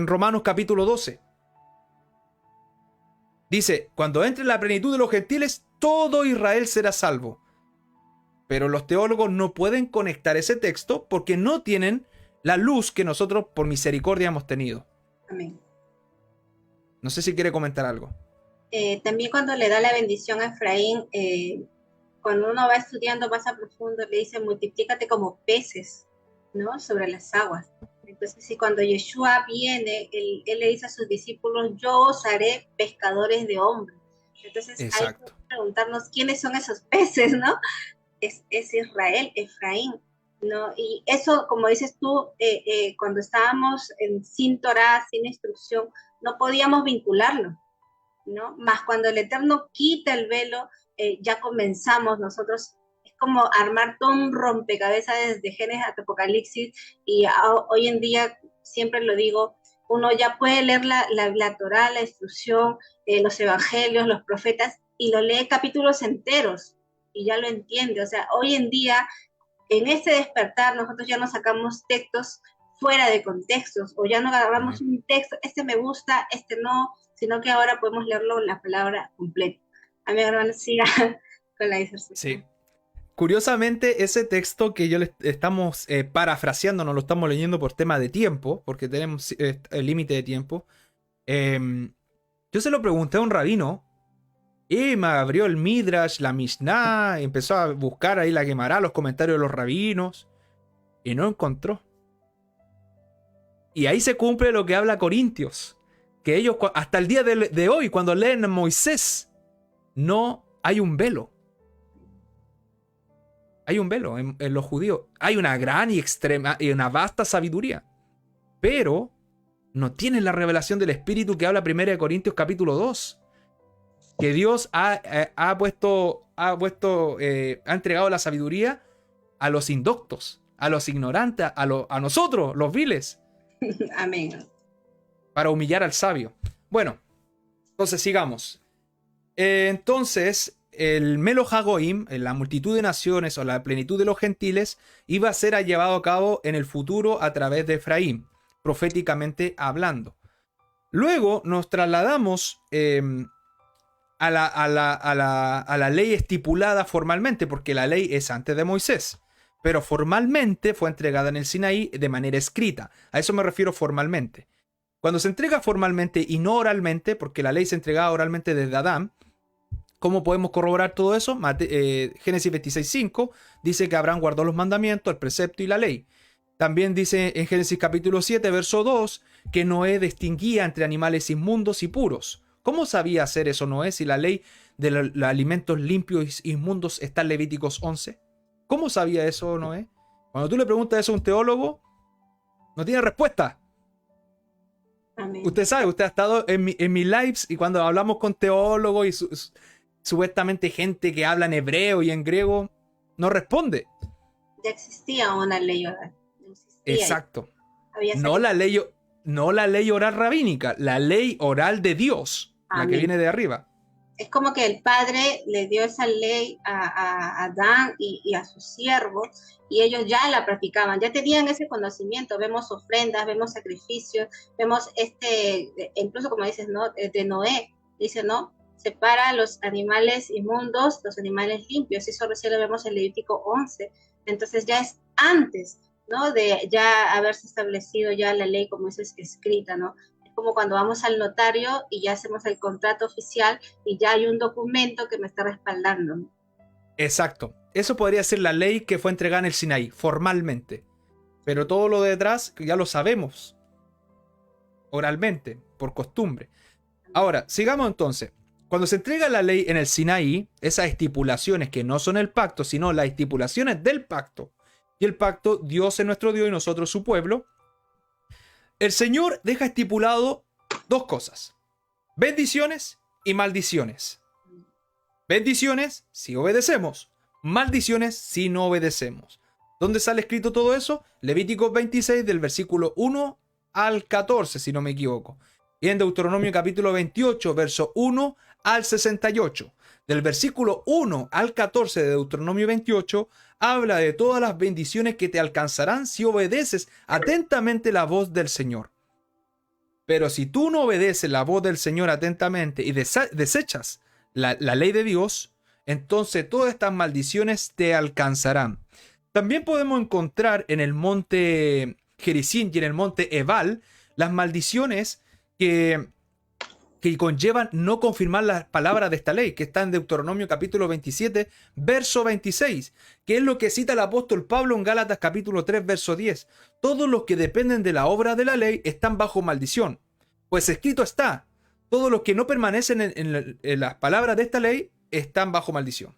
Romanos capítulo 12. Dice: cuando entre la plenitud de los gentiles, todo Israel será salvo. Pero los teólogos no pueden conectar ese texto porque no tienen la luz que nosotros por misericordia hemos tenido. Amén. No sé si quiere comentar algo. También cuando le da la bendición a Efraín, cuando uno va estudiando más a profundo, le dice: multiplícate como peces, ¿no? Sobre las aguas. Entonces, y cuando Yeshua viene, él le dice a sus discípulos: yo os haré pescadores de hombres. Entonces, exacto, hay que preguntarnos quiénes son esos peces, ¿no? Es Israel, Efraín, ¿no? Y eso, como dices tú, cuando estábamos sin Torah, sin instrucción, no podíamos vincularlo, ¿no? Más cuando el Eterno quita el velo, ya comenzamos nosotros. Es como armar todo un rompecabezas desde Génesis hasta Apocalipsis, y hoy en día, siempre lo digo, uno ya puede leer la Torá, la instrucción, los evangelios, los profetas, y lo lee capítulos enteros, y ya lo entiende. O sea, hoy en día, en este despertar, nosotros ya no sacamos textos fuera de contextos, o ya no agarramos un texto, este me gusta, este no, sino que ahora podemos leerlo la palabra completa. A mi hermano siga con la disertación. Sí. curiosamente, ese texto que yo le estamos parafraseando, no lo estamos leyendo por tema de tiempo, porque tenemos el límite de tiempo. Yo se lo pregunté a un rabino y me abrió el Midrash, la Mishnah, empezó a buscar ahí la Gemara, los comentarios de los rabinos, y no encontró. Y ahí se cumple lo que habla Corintios, que ellos hasta el día de hoy, cuando leen a Moisés, no hay un velo. Hay un velo en los judíos. Hay una gran y extrema y una vasta sabiduría. Pero no tienen la revelación del Espíritu que habla 1 Corintios capítulo 2. Que Dios ha entregado la sabiduría a los indoctos, a los ignorantes, a nosotros, los viles. Amén. Para humillar al sabio. Bueno, entonces sigamos. Entonces, el Melo Hagoim, la multitud de naciones o la plenitud de los gentiles, iba a ser llevado a cabo en el futuro a través de Efraín, proféticamente hablando. Luego nos trasladamos a la ley estipulada formalmente, porque la ley es antes de Moisés, pero formalmente fue entregada en el Sinaí de manera escrita. A eso me refiero formalmente. Cuando se entrega formalmente y no oralmente, porque la ley se entregaba oralmente desde Adán, ¿cómo podemos corroborar todo eso? Génesis 26:5 dice que Abraham guardó los mandamientos, el precepto y la ley. También dice en Génesis capítulo 7, verso 2, que Noé distinguía entre animales inmundos y puros. ¿Cómo sabía hacer eso Noé si la ley de los alimentos limpios e inmundos está en Levíticos 11? ¿Cómo sabía eso Noé? Cuando tú le preguntas eso a un teólogo, no tiene respuesta. Amén. Usted sabe, usted ha estado en mis lives y cuando hablamos con teólogos y supuestamente gente que habla en hebreo y en griego, no responde. Ya existía una ley oral. Exacto. Había No la ley oral rabínica, la ley oral de Dios, la que viene de arriba. Es como que el Padre le dio esa ley a Adán y a sus siervos, y ellos ya la practicaban, ya tenían ese conocimiento. Vemos ofrendas, vemos sacrificios, vemos incluso como dices, ¿no? De Noé, dice, ¿no? Separa los animales inmundos, los animales limpios. Eso recién lo vemos en Levítico 11. Entonces ya es antes, ¿no? De ya haberse establecido ya la ley como es escrita, ¿no? Es como cuando vamos al notario y ya hacemos el contrato oficial y ya hay un documento que me está respaldando, ¿no? Exacto. Eso podría ser la ley que fue entregada en el Sinaí, formalmente. Pero todo lo de detrás ya lo sabemos. Oralmente, por costumbre. Ahora, sigamos entonces. Cuando se entrega la ley en el Sinaí, esas estipulaciones que no son el pacto, sino las estipulaciones del pacto, y el pacto, Dios es nuestro Dios y nosotros su pueblo, el Señor deja estipulado dos cosas: bendiciones y maldiciones. Bendiciones si obedecemos, maldiciones si no obedecemos. ¿Dónde sale escrito todo eso? Levítico 26 del versículo 1 al 14, si no me equivoco. Y en Deuteronomio capítulo 28, verso 1 al 68. Del versículo 1 al 14 de Deuteronomio 28, habla de todas las bendiciones que te alcanzarán si obedeces atentamente la voz del Señor. Pero si tú no obedeces la voz del Señor atentamente y desechas la ley de Dios, entonces todas estas maldiciones te alcanzarán. También podemos encontrar en el monte Gerizim y en el monte Ebal las maldiciones que conllevan no confirmar las palabras de esta ley, que está en Deuteronomio capítulo 27, verso 26, que es lo que cita el apóstol Pablo en Gálatas capítulo 3, verso 10. Todos los que dependen de la obra de la ley están bajo maldición. Pues escrito está, todos los que no permanecen en las palabras de esta ley están bajo maldición.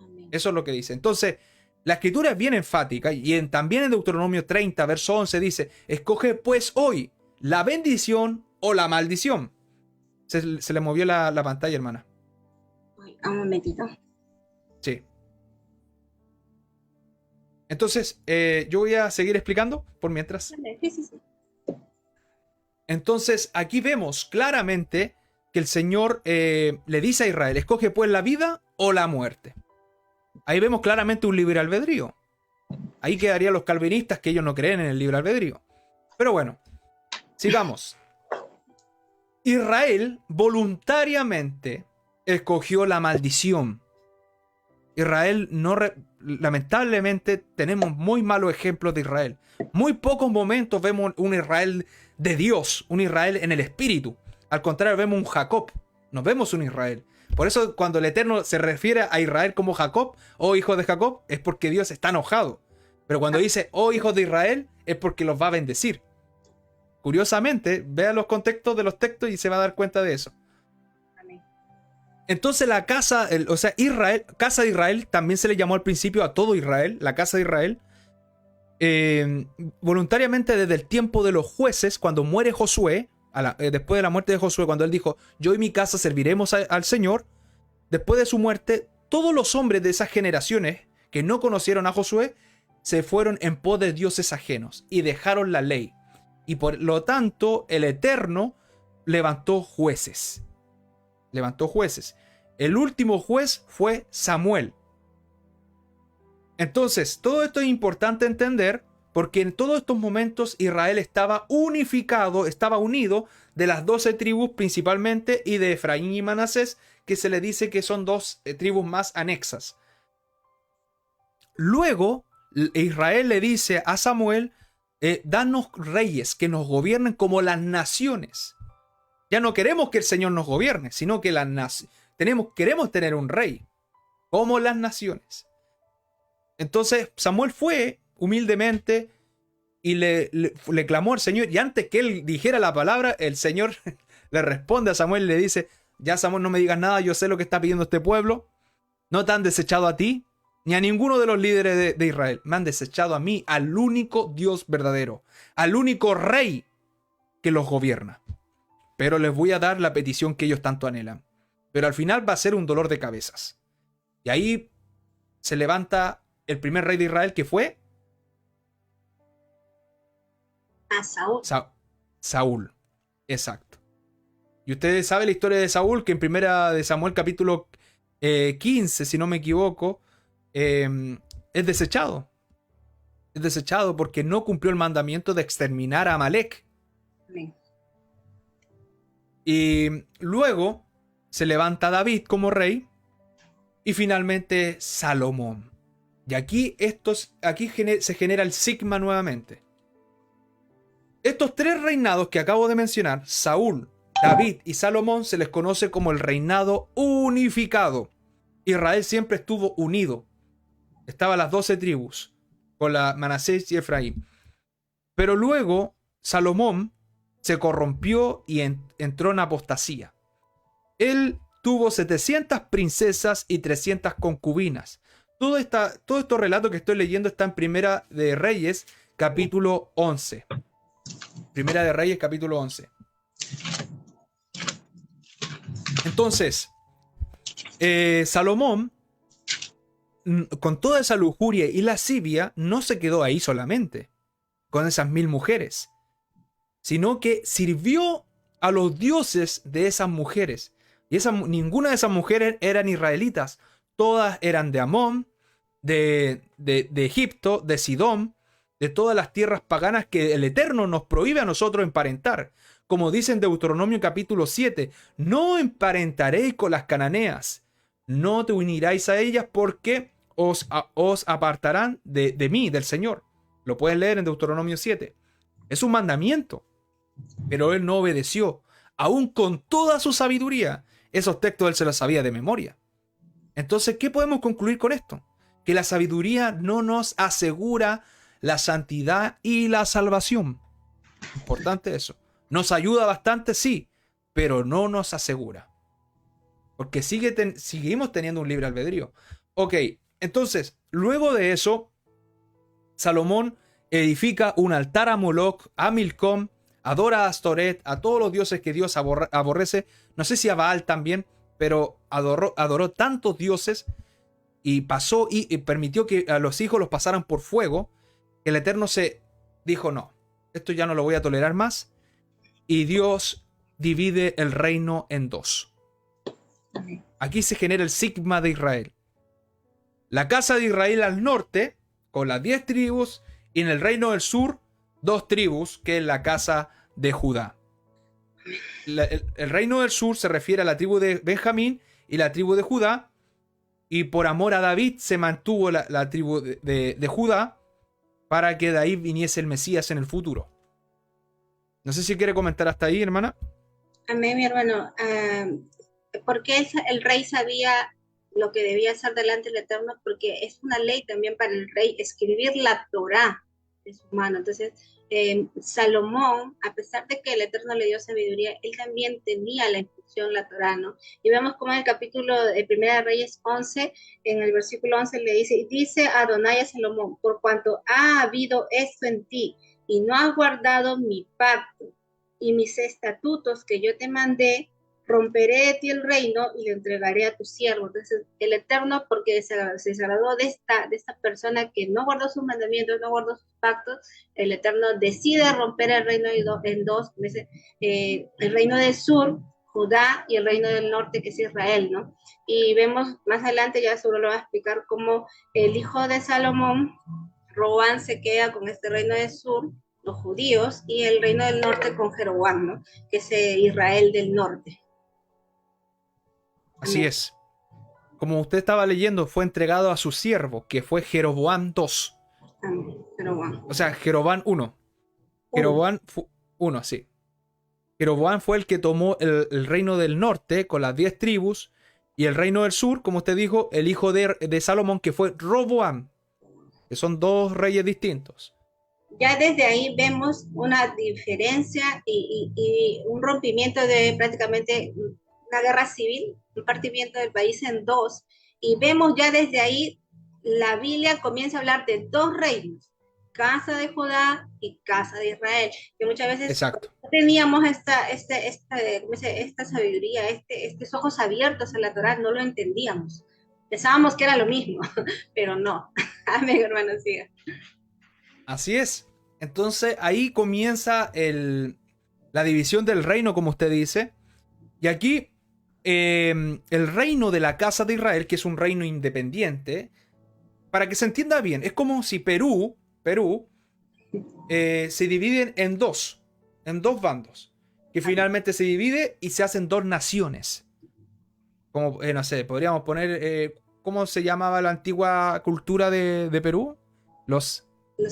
Amén. Eso es lo que dice. Entonces, la escritura es bien enfática y también en Deuteronomio 30, verso 11 dice, escoge pues hoy la bendición o la maldición. Se le movió la pantalla, hermana. Un momentito. Sí. Entonces, yo voy a seguir explicando por mientras. Sí. Entonces, aquí vemos claramente que el Señor le dice a Israel, escoge pues la vida o la muerte. Ahí vemos claramente un libre albedrío. Ahí quedarían los calvinistas, que ellos no creen en el libre albedrío. Pero bueno, sigamos. Israel voluntariamente escogió la maldición. Israel lamentablemente tenemos muy malos ejemplos de Israel. Muy pocos momentos vemos un Israel de Dios, un Israel en el espíritu. Al contrario, vemos un Jacob, no vemos un Israel. Por eso cuando el Eterno se refiere a Israel como Jacob, oh hijos de Jacob, es porque Dios está enojado. Pero cuando dice, oh hijos de Israel, es porque los va a bendecir. Curiosamente, vea los contextos de los textos y se va a dar cuenta de eso. Amén. Entonces la casa, o sea, Israel, casa de Israel, también se le llamó al principio a todo Israel, la casa de Israel. Voluntariamente desde el tiempo de los jueces, cuando muere Josué, después de la muerte de Josué, cuando él dijo, yo y mi casa serviremos al Señor, después de su muerte, todos los hombres de esas generaciones que no conocieron a Josué, se fueron en pos de dioses ajenos y dejaron la ley. Y por lo tanto, el Eterno levantó jueces. Levantó jueces. El último juez fue Samuel. Entonces, todo esto es importante entender porque en todos estos momentos Israel estaba unificado, estaba unido de las 12 tribus principalmente y de Efraín y Manasés, que se le dice que son dos tribus más anexas. Luego, Israel le dice a Samuel, danos reyes que nos gobiernen como las naciones. Ya no queremos que el Señor nos gobierne, sino que queremos tener un rey, como las naciones. Entonces Samuel fue humildemente y le clamó al Señor, y antes que él dijera la palabra, el Señor le responde a Samuel y le dice, ya Samuel, no me digas nada, yo sé lo que está pidiendo este pueblo, no te han desechado a ti, ni a ninguno de los líderes de Israel, me han desechado a mí, al único Dios verdadero, al único rey que los gobierna. Pero les voy a dar la petición que ellos tanto anhelan. Pero al final va a ser un dolor de cabezas. Y ahí se levanta el primer rey de Israel, que fue A Saúl. Saúl. Exacto. Y ustedes saben la historia de Saúl, que en primera de Samuel capítulo 15, si no me equivoco, es desechado. Es desechado porque no cumplió el mandamiento de exterminar a Amalek. Amén. Y luego se levanta David como rey y finalmente Salomón. Y aquí se genera el sigma nuevamente. Estos tres reinados que acabo de mencionar, Saúl, David y Salomón, se les conoce como el reinado unificado. Israel siempre estuvo unido. Estaban las 12 tribus, con la Manasés y Efraín. Pero luego Salomón se corrompió y entró en apostasía. Él tuvo 700 princesas y 300 concubinas. Todo estos relatos que estoy leyendo está en Primera de Reyes, capítulo 11. Primera de Reyes, capítulo 11. Entonces, Salomón, con toda esa lujuria y lascivia, no se quedó ahí solamente, con esas 1000 mujeres, sino que sirvió a los dioses de esas mujeres. Y ninguna de esas mujeres eran israelitas. Todas eran de Amón, de Egipto, de Sidón, de todas las tierras paganas que el Eterno nos prohíbe a nosotros emparentar. Como dice en Deuteronomio capítulo 7, no emparentaréis con las cananeas, no te uniráis a ellas porque os apartarán de mí, del Señor. Lo puedes leer en Deuteronomio 7. Es un mandamiento, pero él no obedeció. Aún con toda su sabiduría, esos textos él se los sabía de memoria. Entonces, ¿qué podemos concluir con esto? Que la sabiduría no nos asegura la santidad y la salvación. Importante eso. Nos ayuda bastante, sí, pero no nos asegura. Porque seguimos teniendo un libre albedrío. Ok, entonces, luego de eso, Salomón edifica un altar a Moloch, a Milcom, adora a Astoret, a todos los dioses que Dios aborrece. No sé si a Baal también, pero adoró tantos dioses y pasó y permitió que a los hijos los pasaran por fuego, que el Eterno se dijo, no, esto ya no lo voy a tolerar más. Y Dios divide el reino en dos. Aquí se genera el sigma de Israel. La casa de Israel al norte, con las 10 tribus, y en el reino del sur, 2 tribus, que es la casa de Judá. El reino del sur se refiere a la tribu de Benjamín y la tribu de Judá. y por amor a David se mantuvo la tribu de Judá para que de ahí viniese el Mesías en el futuro. No sé si quiere comentar hasta ahí, hermana. Amén, mi hermano. ¿Por qué el rey sabía lo que debía hacer delante del Eterno? Porque es una ley también para el rey escribir la Torá de su mano. Entonces, Salomón, a pesar de que el Eterno le dio sabiduría, él también tenía la instrucción, la Torá, ¿no? Y vemos como en el capítulo de Primera de Reyes 11, en el versículo 11 le dice Adonai a Salomón, por cuanto ha habido esto en ti, y no has guardado mi pacto y mis estatutos que yo te mandé, romperé de ti el reino y lo entregaré a tu siervo. Entonces, el Eterno, porque se desagradó de esta persona que no guardó sus mandamientos, no guardó sus pactos, el Eterno decide romper el reino en dos, el reino del sur, Judá, y el reino del norte, que es Israel, ¿no? Y vemos más adelante, ya seguro lo va a explicar, cómo el hijo de Salomón, Roboam, se queda con este reino del sur, los judíos, y el reino del norte con Jeroboam, ¿no? Que es Israel del norte. Así es. Como usted estaba leyendo, fue entregado a su siervo, que fue Jeroboam II. Jeroboam. O sea, Jeroboam I. Jeroboam I, sí. Jeroboam fue el que tomó el reino del norte con las 10 tribus, y el reino del sur, como usted dijo, el hijo de Salomón, que fue Roboam, que son dos reyes distintos. Ya desde ahí vemos una diferencia y un rompimiento de prácticamente una guerra civil, un partimiento del país en dos, y vemos ya desde ahí la Biblia comienza a hablar de dos reinos, casa de Judá y casa de Israel, que muchas veces Exacto. no teníamos esta sabiduría, estos ojos abiertos a la Torá, no lo entendíamos, pensábamos que era lo mismo, pero no. Amén, hermano, siga. Así es. Entonces ahí comienza la división del reino, como usted dice. Y aquí el reino de la casa de Israel, que es un reino independiente, para que se entienda bien, es como si Perú se divide en dos bandos, que finalmente se divide y se hacen dos naciones. Como, no sé, podríamos poner, ¿cómo se llamaba la antigua cultura de Perú? Los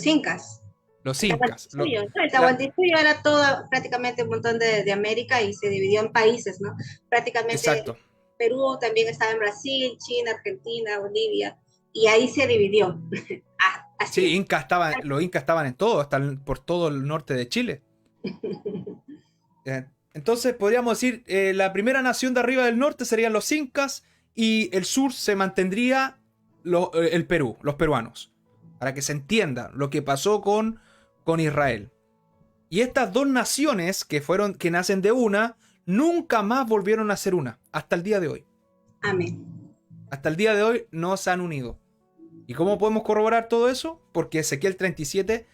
Incas. Los incas. El Tahuantinsuyo era todo prácticamente un montón de América y se dividió en países, ¿no? Prácticamente. Exacto. Perú también estaba en Brasil, China, Argentina, Bolivia, y ahí se dividió. Así. Sí, los incas estaban en todo, hasta por todo el norte de Chile. Entonces podríamos decir, la primera nación de arriba del norte serían los incas y el sur se mantendría el Perú, los peruanos. Para que se entienda lo que pasó con Israel. Y estas dos naciones que nacen de una, nunca más volvieron a ser una, hasta el día de hoy. Amén. Hasta el día de hoy no se han unido. ¿Y cómo podemos corroborar todo eso? Porque Ezequiel 37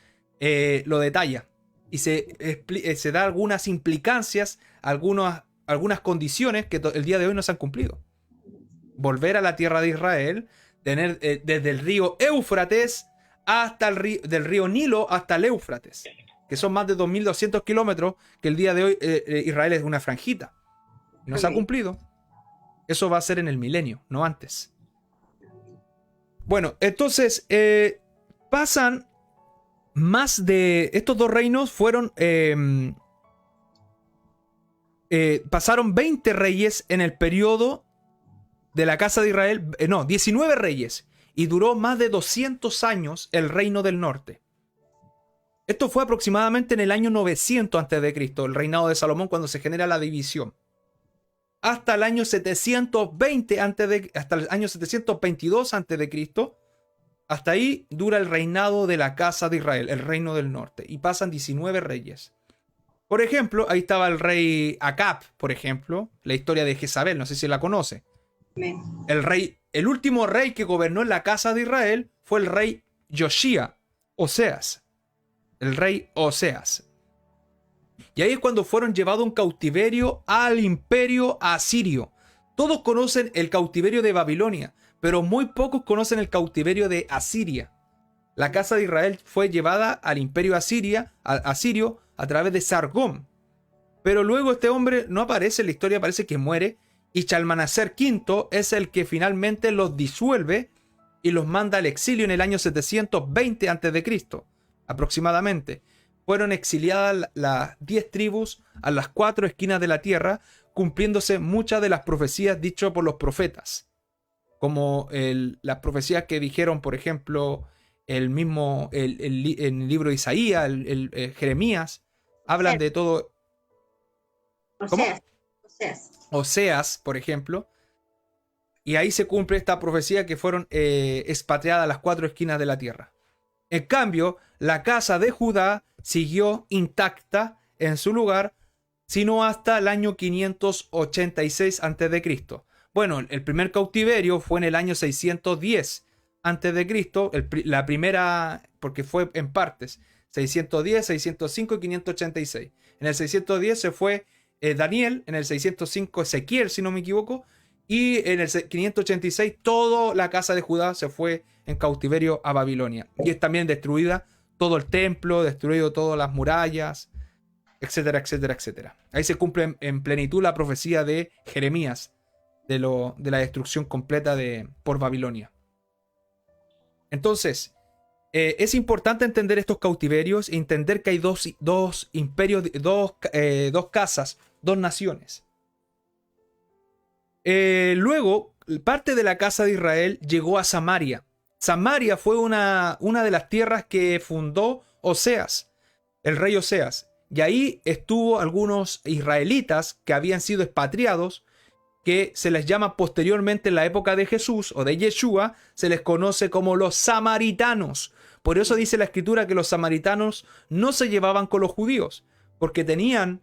lo detalla. Y se da algunas implicancias, algunas condiciones que el día de hoy no se han cumplido. Volver a la tierra de Israel, tener desde el río Éufrates hasta del río Nilo hasta el Éufrates, que son más de 2.200 kilómetros, que el día de hoy Israel es una franjita. No se ha cumplido. Eso va a ser en el milenio, no antes. Bueno, entonces pasan más de... Estos dos reinos pasaron 20 reyes en el periodo de la casa de Israel. 19 reyes. Y duró más de 200 años el reino del norte. Esto fue aproximadamente en el año 900 a.C., el reinado de Salomón, cuando se genera la división. Hasta el año 720 hasta el año 722 a.C., hasta ahí dura el reinado de la casa de Israel, el reino del norte, y pasan 19 reyes. Por ejemplo, ahí estaba el rey Acab, por ejemplo, la historia de Jezabel, no sé si la conoce. El último rey que gobernó en la casa de Israel fue el rey Yoshía, Oseas. El rey Oseas. Y ahí es cuando fueron llevados en cautiverio al imperio asirio. Todos conocen el cautiverio de Babilonia, pero muy pocos conocen el cautiverio de Asiria. La casa de Israel fue llevada al imperio asirio a través de Sargón. Pero luego este hombre no aparece en la historia, parece que muere. Y Shalmaneser V es el que finalmente los disuelve y los manda al exilio en el año 720 a.C. aproximadamente. Fueron exiliadas las 10 tribus a las 4 esquinas de la tierra, cumpliéndose muchas de las profecías dichas por los profetas. Como las profecías que dijeron, por ejemplo, el libro de Isaías, Jeremías, hablan de todo. ¿Cómo? Oseas, por ejemplo. Y ahí se cumple esta profecía que fueron expatriadas a las 4 esquinas de la tierra. En cambio, la casa de Judá siguió intacta en su lugar, sino hasta el año 586 a.C. Bueno, el primer cautiverio fue en el año 610 a.C., la primera, porque fue en partes, 610, 605 y 586. En el 610 se fue Daniel, en el 605 Ezequiel, si no me equivoco, y en el 586 toda la casa de Judá se fue en cautiverio a Babilonia. Y es también destruida todo el templo, destruido todas las murallas, etcétera, etcétera, etcétera. Ahí se cumple en plenitud la profecía de Jeremías de la destrucción completa por Babilonia. Entonces, es importante entender estos cautiverios y entender que hay dos imperios, dos casas, dos naciones. Luego, parte de la casa de Israel llegó a Samaria. Samaria fue una de las tierras que fundó Oseas, el rey Oseas. Y ahí estuvo algunos israelitas que habían sido expatriados, que se les llama posteriormente en la época de Jesús o de Yeshua, se les conoce como los samaritanos. Por eso dice la escritura que los samaritanos no se llevaban con los judíos, porque tenían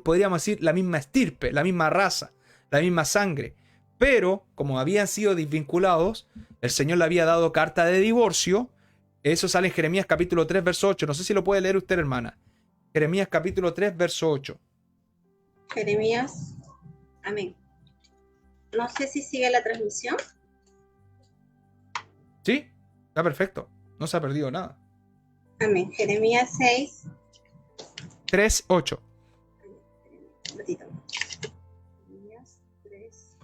podríamos decir, la misma estirpe, la misma raza, la misma sangre. Pero, como habían sido desvinculados, el Señor le había dado carta de divorcio. Eso sale en Jeremías capítulo 3, verso 8. No sé si lo puede leer usted, hermana. Jeremías capítulo 3, verso 8. Jeremías, amén. No sé si sigue la transmisión. Sí, está perfecto. No se ha perdido nada. Amén. Jeremías 6. 3, 8. Jeremías 3.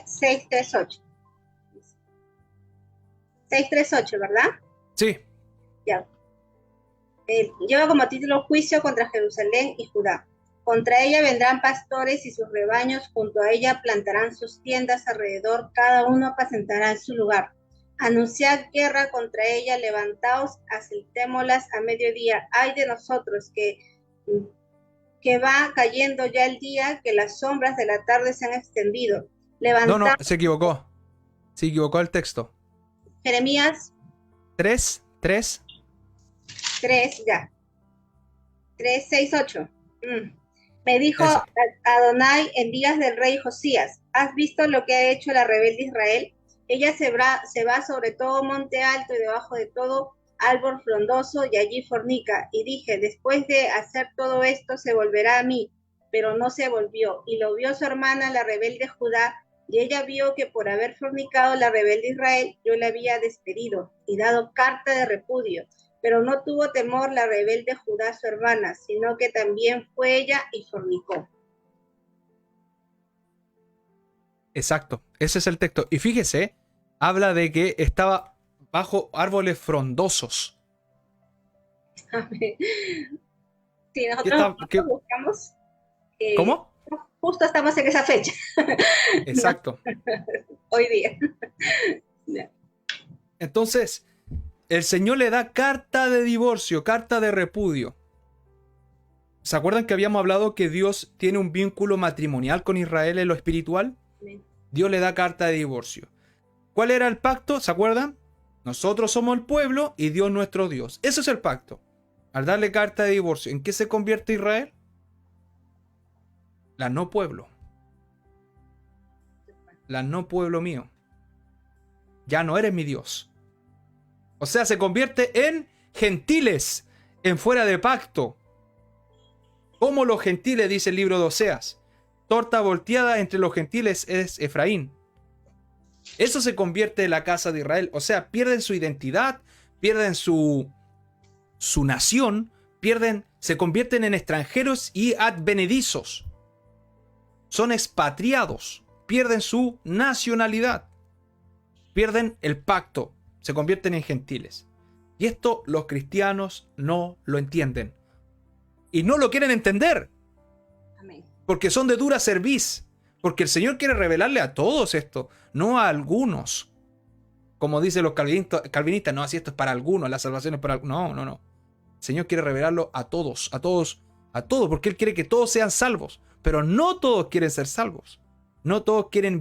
6, 3, 8. 6, 3, 8, ¿verdad? Sí. Ya. Lleva como título Juicio contra Jerusalén y Judá. Contra ella vendrán pastores y sus rebaños, junto a ella plantarán sus tiendas alrededor, cada uno apacentará en su lugar. Anunciad guerra contra ella, levantaos, asaltémoslas a mediodía. Ay de nosotros que va cayendo ya el día, que las sombras de la tarde se han extendido. No, se equivocó. Se equivocó el texto. Jeremías 3, ya. 3, 6, 8. Me dijo Adonai en días del rey Josías: ¿has visto lo que ha hecho la rebelde Israel? Ella se va sobre todo monte alto y debajo de todo árbol frondoso, y allí fornica. Y dije, después de hacer todo esto se volverá a mí, pero no se volvió. Y lo vio su hermana, la rebelde Judá, y ella vio que por haber fornicado la rebelde Israel, yo le había despedido y dado carta de repudio. Pero no tuvo temor la rebelde Judá, su hermana, sino que también fue ella y fornicó. Exacto, ese es el texto. Y fíjese, habla de que estaba bajo árboles frondosos. Sí, nosotros buscamos. ¿Cómo? Justo estamos en esa fecha. Exacto. Hoy día. Entonces, el Señor le da carta de divorcio, carta de repudio. ¿Se acuerdan que habíamos hablado que Dios tiene un vínculo matrimonial con Israel en lo espiritual? Dios le da carta de divorcio. ¿Cuál era el pacto? ¿Se acuerdan? Nosotros somos el pueblo y Dios nuestro Dios. Ese es el pacto. Al darle carta de divorcio, ¿en qué se convierte Israel? La no pueblo. La no pueblo mío. Ya no eres mi Dios. O sea, se convierte en gentiles, en fuera de pacto. Como los gentiles, dice el libro de Oseas. Torta volteada entre los gentiles es Efraín. Eso se convierte en la casa de Israel. O sea, pierden su identidad, pierden su nación, pierden se convierten en extranjeros y advenedizos. Son expatriados, pierden su nacionalidad, pierden el pacto, se convierten en gentiles. Y esto los cristianos no lo entienden. Y no lo quieren entender. Amén. Porque son de dura cerviz. Porque el Señor quiere revelarle a todos esto, no a algunos. Como dicen los calvinistas, no, así esto es para algunos, la salvación es para algunos. No. El Señor quiere revelarlo a todos, porque Él quiere que todos sean salvos. Pero no todos quieren ser salvos. No todos quieren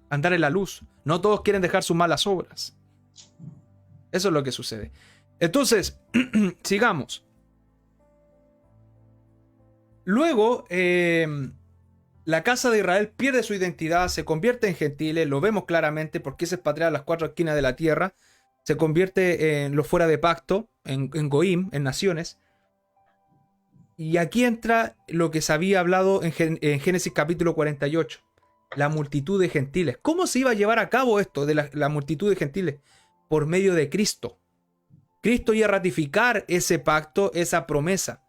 andar en la luz. No todos quieren dejar sus malas obras. Eso es lo que sucede. Entonces, sigamos. Luego, la casa de Israel pierde su identidad, se convierte en gentiles, lo vemos claramente porque es expatriada a las cuatro esquinas de la tierra, se convierte en los fuera de pacto, en Goim, en naciones. Y aquí entra lo que se había hablado en Génesis capítulo 48, la multitud de gentiles. ¿Cómo se iba a llevar a cabo esto de la multitud de gentiles? Por medio de Cristo. Cristo iba a ratificar ese pacto, esa promesa.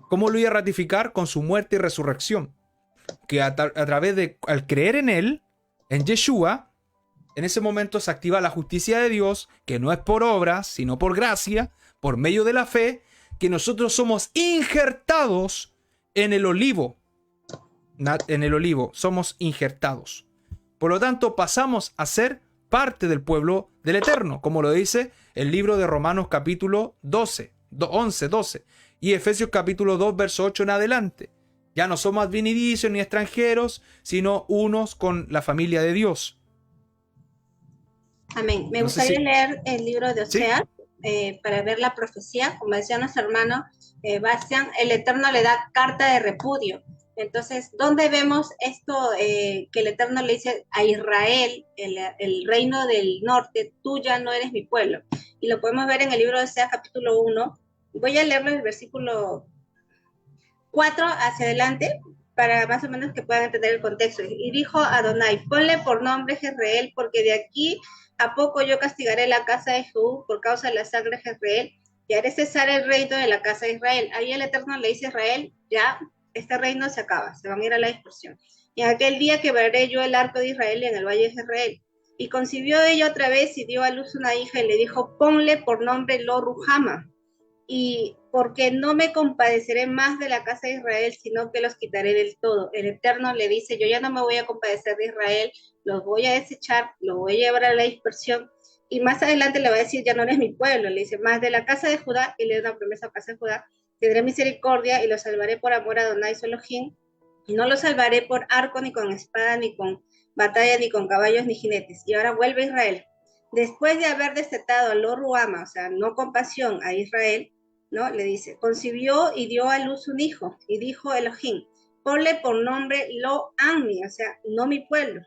¿Cómo lo iba a ratificar? Con su muerte y resurrección. Que a través de, al creer en Él, en Yeshua, en ese momento se activa la justicia de Dios, que no es por obras, sino por gracia, por medio de la fe, que nosotros somos injertados en el olivo. En el olivo, somos injertados. Por lo tanto, pasamos a ser parte del pueblo del Eterno, como lo dice el libro de Romanos capítulo 11, 12, y Efesios capítulo 2, verso 8 en adelante. Ya no somos advenedizos ni extranjeros, sino unos con la familia de Dios. Amén. Me gustaría leer el libro de Oseas, para ver la profecía. Como decía nuestro hermano Bastián, el Eterno le da carta de repudio. Entonces, ¿dónde vemos esto que el Eterno le dice a Israel, el reino del norte, tú ya no eres mi pueblo? Y lo podemos ver en el libro de Oseas capítulo 1. Voy a leerlo el versículo 4 hacia adelante, para más o menos que puedan entender el contexto. Y dijo Adonai, ponle por nombre Jezreel, porque de aquí a poco yo castigaré la casa de Jehú por causa de la sangre de Jezreel, y haré cesar el reino de la casa de Israel. Ahí el Eterno le dice a Israel, ya, este reino se acaba, se van a ir a la dispersión. Y en aquel día quebraré yo el arco de Israel en el valle de Jezreel. Y concibió ella otra vez y dio a luz una hija y le dijo, ponle por nombre Lo Ruhama. Y porque no me compadeceré más de la casa de Israel, sino que los quitaré del todo. El Eterno le dice, yo ya no me voy a compadecer de Israel, los voy a desechar, los voy a llevar a la dispersión. Y más adelante le va a decir, ya no eres mi pueblo. Le dice, más de la casa de Judá, y le da una promesa a la casa de Judá, tendré misericordia y los salvaré por amor a Adonai su Elohim, y no los salvaré por arco, ni con espada, ni con batalla, ni con caballos, ni jinetes. Y ahora vuelve Israel. Después de haber destetado a Lo Ruhama, o sea, no compasión a Israel, ¿no? Le dice, concibió y dio a luz un hijo, y dijo Elohim, ponle por nombre Lo Ammi, o sea, no mi pueblo,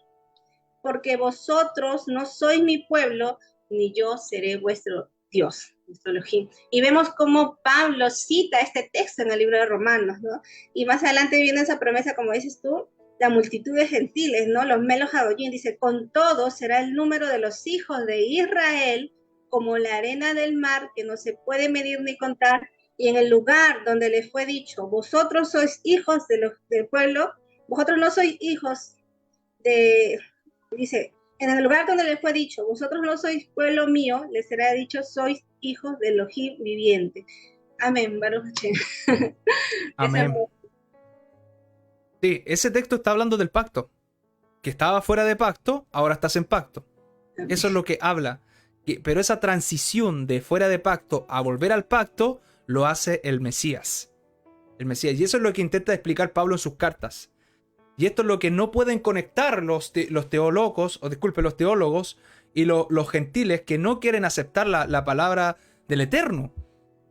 porque vosotros no sois mi pueblo, ni yo seré vuestro Dios, vuestro Elohim. Y vemos cómo Pablo cita este texto en el libro de Romanos, ¿no? Y más adelante viene esa promesa, como dices tú, la multitud de gentiles, ¿no? Los Melos Hagoyim, dice, con todo será el número de los hijos de Israel como la arena del mar, que no se puede medir ni contar, y en el lugar donde le fue dicho, vosotros sois hijos del pueblo, vosotros no sois hijos de, dice, en el lugar donde le fue dicho, vosotros no sois pueblo mío, les será dicho, sois hijos del Elohim viviente. Amén, Baruch Hashem. Amén. Sí, ese texto está hablando del pacto. Que estaba fuera de pacto, ahora estás en pacto. Amén. Eso es lo que habla. Pero esa transición de fuera de pacto a volver al pacto lo hace el Mesías. El Mesías. Y eso es lo que intenta explicar Pablo en sus cartas. Y esto es lo que no pueden conectar los teólogos y los gentiles que no quieren aceptar la palabra del Eterno.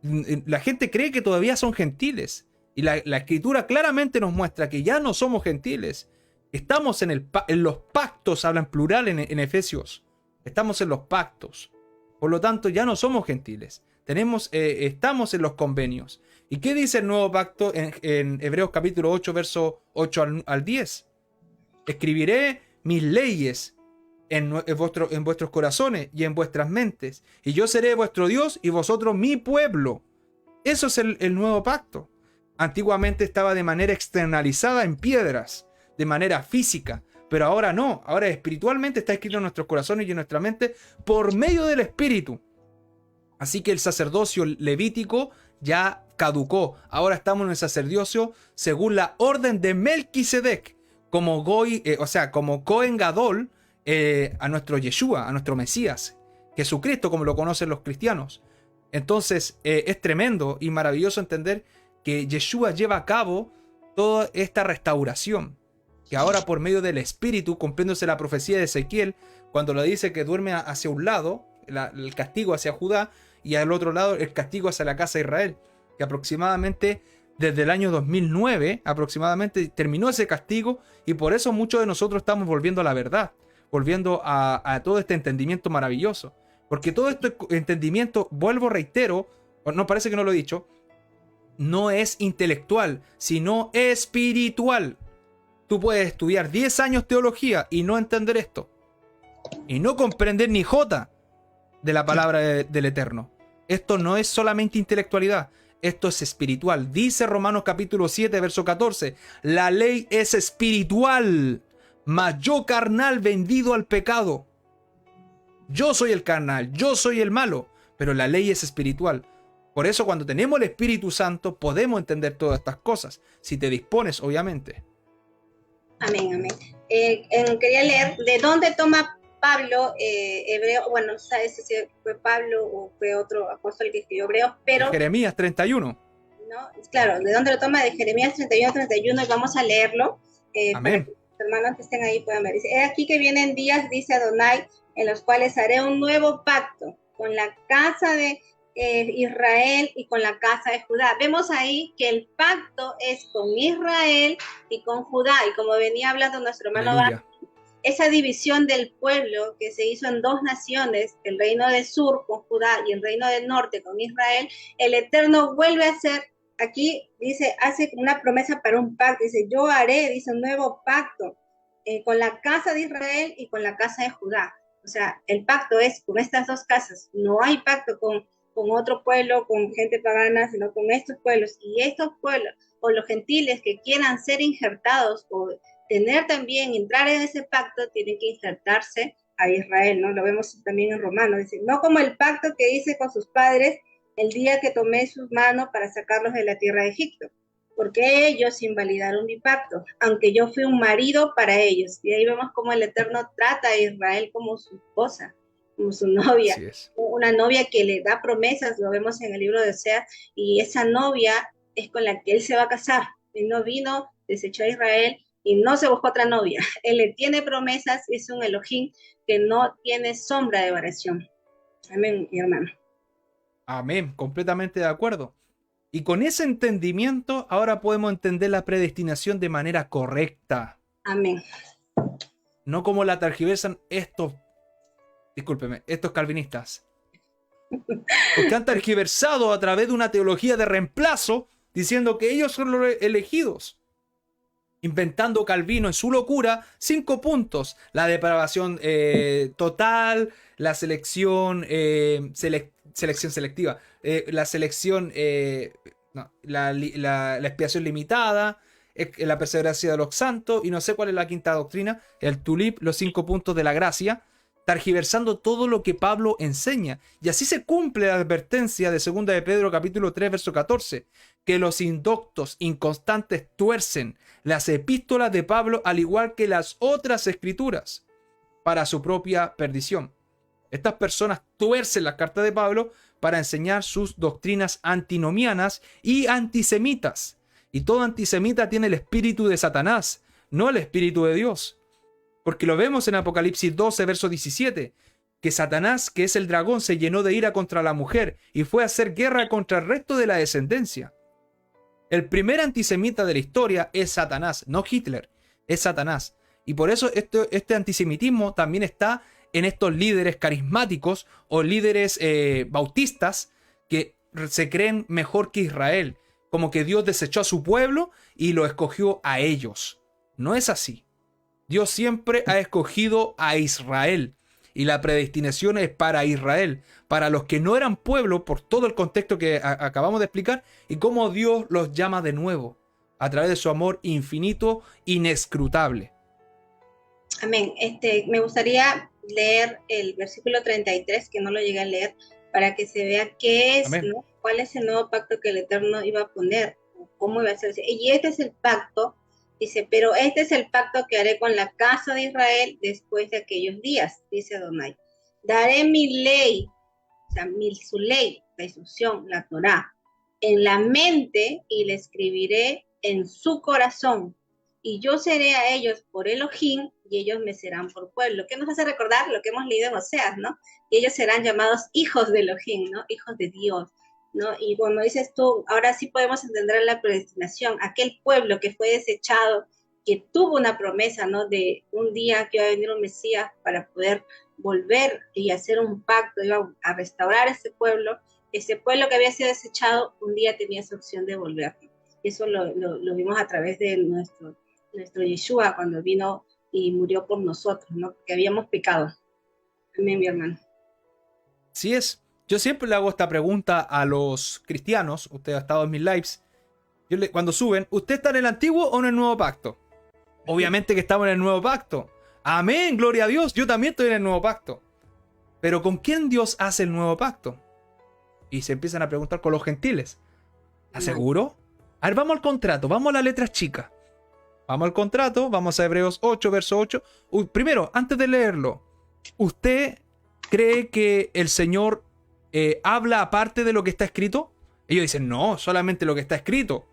La gente cree que todavía son gentiles. Y la Escritura claramente nos muestra que ya no somos gentiles. Estamos en los pactos, habla en plural en Efesios. Estamos en los pactos. Por lo tanto, ya no somos gentiles. Estamos en los convenios. ¿Y qué dice el nuevo pacto en Hebreos capítulo 8, verso 8 al 10? Escribiré mis leyes en vuestros corazones y en vuestras mentes. Y yo seré vuestro Dios y vosotros mi pueblo. Eso es el nuevo pacto. Antiguamente estaba de manera externalizada en piedras, de manera física, pero ahora no. Ahora espiritualmente está escrito en nuestros corazones y en nuestra mente por medio del Espíritu. Así que el sacerdocio levítico ya caducó. Ahora estamos en el sacerdocio según la orden de Melquisedec, como Goy, como Cohen Gadol, a nuestro Yeshua, a nuestro Mesías, Jesucristo, como lo conocen los cristianos. Entonces es tremendo y maravilloso entender que Yeshua lleva a cabo toda esta restauración, que ahora por medio del Espíritu, cumpliéndose la profecía de Ezequiel, cuando le dice que duerme hacia un lado, el castigo hacia Judá, y al otro lado el castigo hacia la casa de Israel, que aproximadamente desde el año 2009 aproximadamente terminó ese castigo, y por eso muchos de nosotros estamos volviendo a la verdad, volviendo a todo este entendimiento maravilloso, porque todo este entendimiento, vuelvo, reitero, no, parece que no lo he dicho, no es intelectual, sino espiritual. Tú puedes estudiar 10 años teología y no entender esto, y no comprender ni jota de la palabra del Eterno. Esto no es solamente intelectualidad, esto es espiritual. Dice Romanos capítulo 7, verso 14, la ley es espiritual, mas yo carnal vendido al pecado. Yo soy el carnal, yo soy el malo, pero la ley es espiritual. Por eso cuando tenemos el Espíritu Santo podemos entender todas estas cosas, si te dispones, obviamente. Amén, amén. Quería leer de dónde toma Pablo, hebreo, bueno, no sabes si fue Pablo o fue otro apóstol que escribió hebreo, pero... Jeremías 31. ¿No? Claro, de dónde lo toma, de Jeremías 31, y vamos a leerlo. Para que los hermanos que estén ahí puedan ver. Dice, he aquí que vienen días, dice Adonai, en los cuales haré un nuevo pacto con la casa de Israel y con la casa de Judá. Vemos ahí que el pacto es con Israel y con Judá, y como venía hablando nuestro hermano Bar, esa división del pueblo que se hizo en dos naciones, el reino del sur con Judá y el reino del norte con Israel, el Eterno vuelve a hacer, aquí dice, hace una promesa para un pacto, dice, yo haré, dice, un nuevo pacto con la casa de Israel y con la casa de Judá. O sea, el pacto es con estas dos casas, no hay pacto con otro pueblo, con gente pagana, sino con estos pueblos, y estos pueblos, o los gentiles que quieran ser injertados, o tener también, entrar en ese pacto, tienen que insertarse a Israel, ¿no? Lo vemos también en Romanos, dice, no como el pacto que hice con sus padres el día que tomé sus manos para sacarlos de la tierra de Egipto, porque ellos invalidaron mi pacto, aunque yo fui un marido para ellos. Y ahí vemos cómo el Eterno trata a Israel como su esposa, como su novia, una novia que le da promesas, lo vemos en el libro de Oseas, y esa novia es con la que él se va a casar. Él no vino, desechó a Israel y no se buscó otra novia. Él le tiene promesas, es un Elohim que no tiene sombra de variación. Amén, mi hermano. Amén, completamente de acuerdo. Y con ese entendimiento ahora podemos entender la predestinación de manera correcta. Amén. No como la tergiversan estos calvinistas. Porque han tergiversado a través de una teología de reemplazo, diciendo que ellos son los elegidos. Inventando Calvino en su locura 5 puntos. La depravación total, la selección selectiva, la selección, la expiación limitada, la perseverancia de los santos, y no sé cuál es la quinta doctrina, el tulip, los 5 puntos de la gracia, tergiversando todo lo que Pablo enseña. Y así se cumple la advertencia de 2 de Pedro capítulo 3 verso 14, que los indoctos inconstantes tuercen las epístolas de Pablo al igual que las otras escrituras para su propia perdición. Estas personas tuercen las cartas de Pablo para enseñar sus doctrinas antinomianas y antisemitas. Y todo antisemita tiene el espíritu de Satanás, no el espíritu de Dios. Porque lo vemos en Apocalipsis 12, verso 17, que Satanás, que es el dragón, se llenó de ira contra la mujer y fue a hacer guerra contra el resto de la descendencia. El primer antisemita de la historia es Satanás, no Hitler, es Satanás. Y por eso este antisemitismo también está en estos líderes carismáticos o líderes bautistas que se creen mejor que Israel, como que Dios desechó a su pueblo y lo escogió a ellos. No es así. Dios siempre ha escogido a Israel. y la predestinación es para Israel, para los que no eran pueblo, por todo el contexto que acabamos de explicar, y cómo Dios los llama de nuevo a través de su amor infinito, inescrutable. Amén. Me gustaría leer el versículo 33, que no lo llegué a leer, para que se vea qué es, ¿no? Cuál es el nuevo pacto que el Eterno iba a poner, cómo iba a ser. Y este es el pacto, dice, pero este es el pacto que haré con la casa de Israel después de aquellos días, dice Adonai. Daré mi ley, o sea, su ley, la instrucción, la Torá, en la mente y la escribiré en su corazón. Y yo seré a ellos por Elohim y ellos me serán por pueblo. ¿Qué nos hace recordar lo que hemos leído en Oseas, ¿no? Y ellos serán llamados hijos de Elohim, ¿no? Hijos de Dios, ¿no? Y cuando dices tú, ahora sí podemos entender la predestinación, aquel pueblo que fue desechado, que tuvo una promesa, ¿no? De un día que iba a venir un Mesías para poder volver y hacer un pacto, iba a restaurar ese pueblo que había sido desechado, un día tenía esa opción de volver. Eso lo vimos a través de nuestro Yeshua cuando vino y murió por nosotros, ¿no? Que habíamos pecado. Amén, mi hermano. Así es. Yo siempre le hago esta pregunta a los cristianos. Usted ha estado en mis lives. Cuando suben, ¿usted está en el antiguo o en el nuevo pacto? Obviamente que estamos en el nuevo pacto. Amén, gloria a Dios. Yo también estoy en el nuevo pacto. Pero ¿con quién Dios hace el nuevo pacto? Y se empiezan a preguntar con los gentiles. ¿Estás seguro? A ver, vamos al contrato, vamos a las letras chicas. Vamos al contrato, vamos a Hebreos 8, verso 8. Primero, antes de leerlo, ¿usted cree que el Señor habla aparte de lo que está escrito? Ellos dicen, no, solamente lo que está escrito.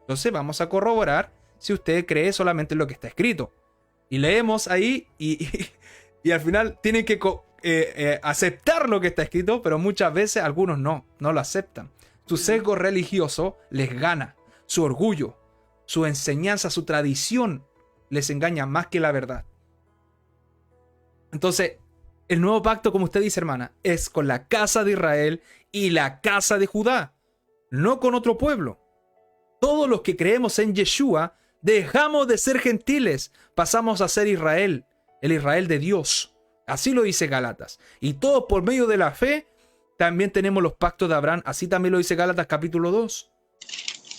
Entonces vamos a corroborar si usted cree solamente en lo que está escrito. Y leemos ahí y al final tienen que aceptar lo que está escrito, pero muchas veces algunos no lo aceptan. Su sesgo religioso les gana, su orgullo, su enseñanza, su tradición les engaña más que la verdad. Entonces, el nuevo pacto, como usted dice, hermana, es con la casa de Israel y la casa de Judá, no con otro pueblo. Todos los que creemos en Yeshua dejamos de ser gentiles, pasamos a ser Israel, el Israel de Dios. Así lo dice Gálatas. Y todos por medio de la fe también tenemos los pactos de Abraham. Así también lo dice Gálatas capítulo 2.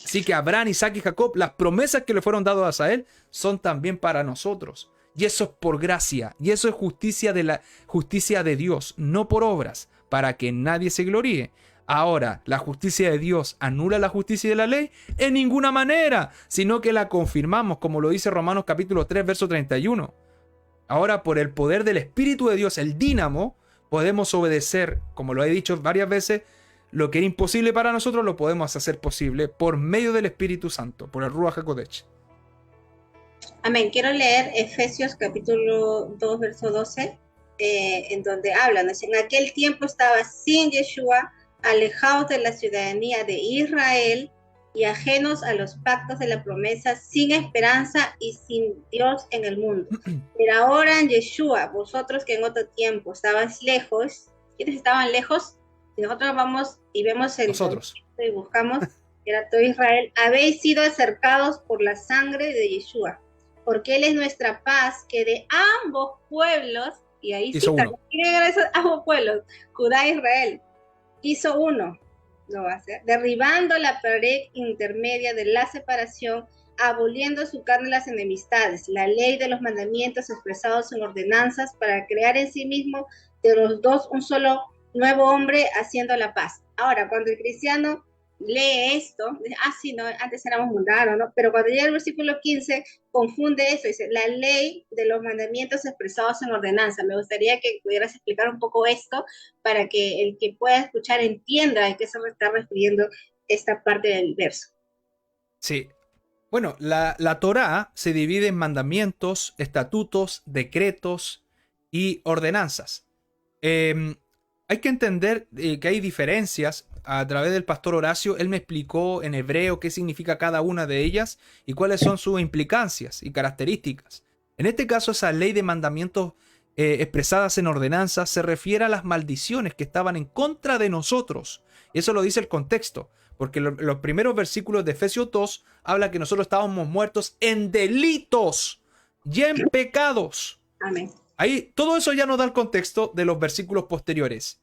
Así que Abraham, Isaac y Jacob, las promesas que le fueron dadas a él son también para nosotros. Y eso es por gracia. Y eso es justicia de Dios, no por obras, para que nadie se gloríe. Ahora, ¿la justicia de Dios anula la justicia de la ley? En ninguna manera, sino que la confirmamos, como lo dice Romanos capítulo 3, verso 31. Ahora, por el poder del Espíritu de Dios, el dínamo, podemos obedecer, como lo he dicho varias veces, lo que era imposible para nosotros lo podemos hacer posible por medio del Espíritu Santo, por el Ruach HaKodesh. Amén. Quiero leer Efesios capítulo 2, verso 12, en donde hablan. En aquel tiempo estaba sin Yeshua, alejados de la ciudadanía de Israel y ajenos a los pactos de la promesa, sin esperanza y sin Dios en el mundo. Pero ahora en Yeshua, vosotros que en otro tiempo estabais lejos, ¿quiénes estaban lejos? Si nosotros vamos y vemos el nosotros y buscamos, era todo Israel, habéis sido acercados por la sangre de Yeshua, porque Él es nuestra paz, que de ambos pueblos, y ahí sí también esos ambos pueblos, Judá e Israel, hizo uno, lo va a hacer, derribando la pared intermedia de la separación, aboliendo su carne las enemistades, la ley de los mandamientos expresados en ordenanzas, para crear en sí mismo de los dos un solo nuevo hombre, haciendo la paz. Ahora, cuando el cristiano lee esto, dice, sí, no, antes éramos mundanos, ¿no? Pero cuando llega el versículo 15, confunde eso, dice, la ley de los mandamientos expresados en ordenanza. Me gustaría que pudieras explicar un poco esto, para que el que pueda escuchar entienda a qué se está refiriendo esta parte del verso. Sí. Bueno, la Torá se divide en mandamientos, estatutos, decretos y ordenanzas. Hay que entender que hay diferencias. A través del pastor Horacio, él me explicó en hebreo qué significa cada una de ellas y cuáles son sus implicancias y características. En este caso, esa ley de mandamientos expresadas en ordenanzas se refiere a las maldiciones que estaban en contra de nosotros. Y eso lo dice el contexto, porque los primeros versículos de Efesios 2 habla que nosotros estábamos muertos en delitos y en pecados. Amén. Ahí, todo eso ya nos da el contexto de los versículos posteriores.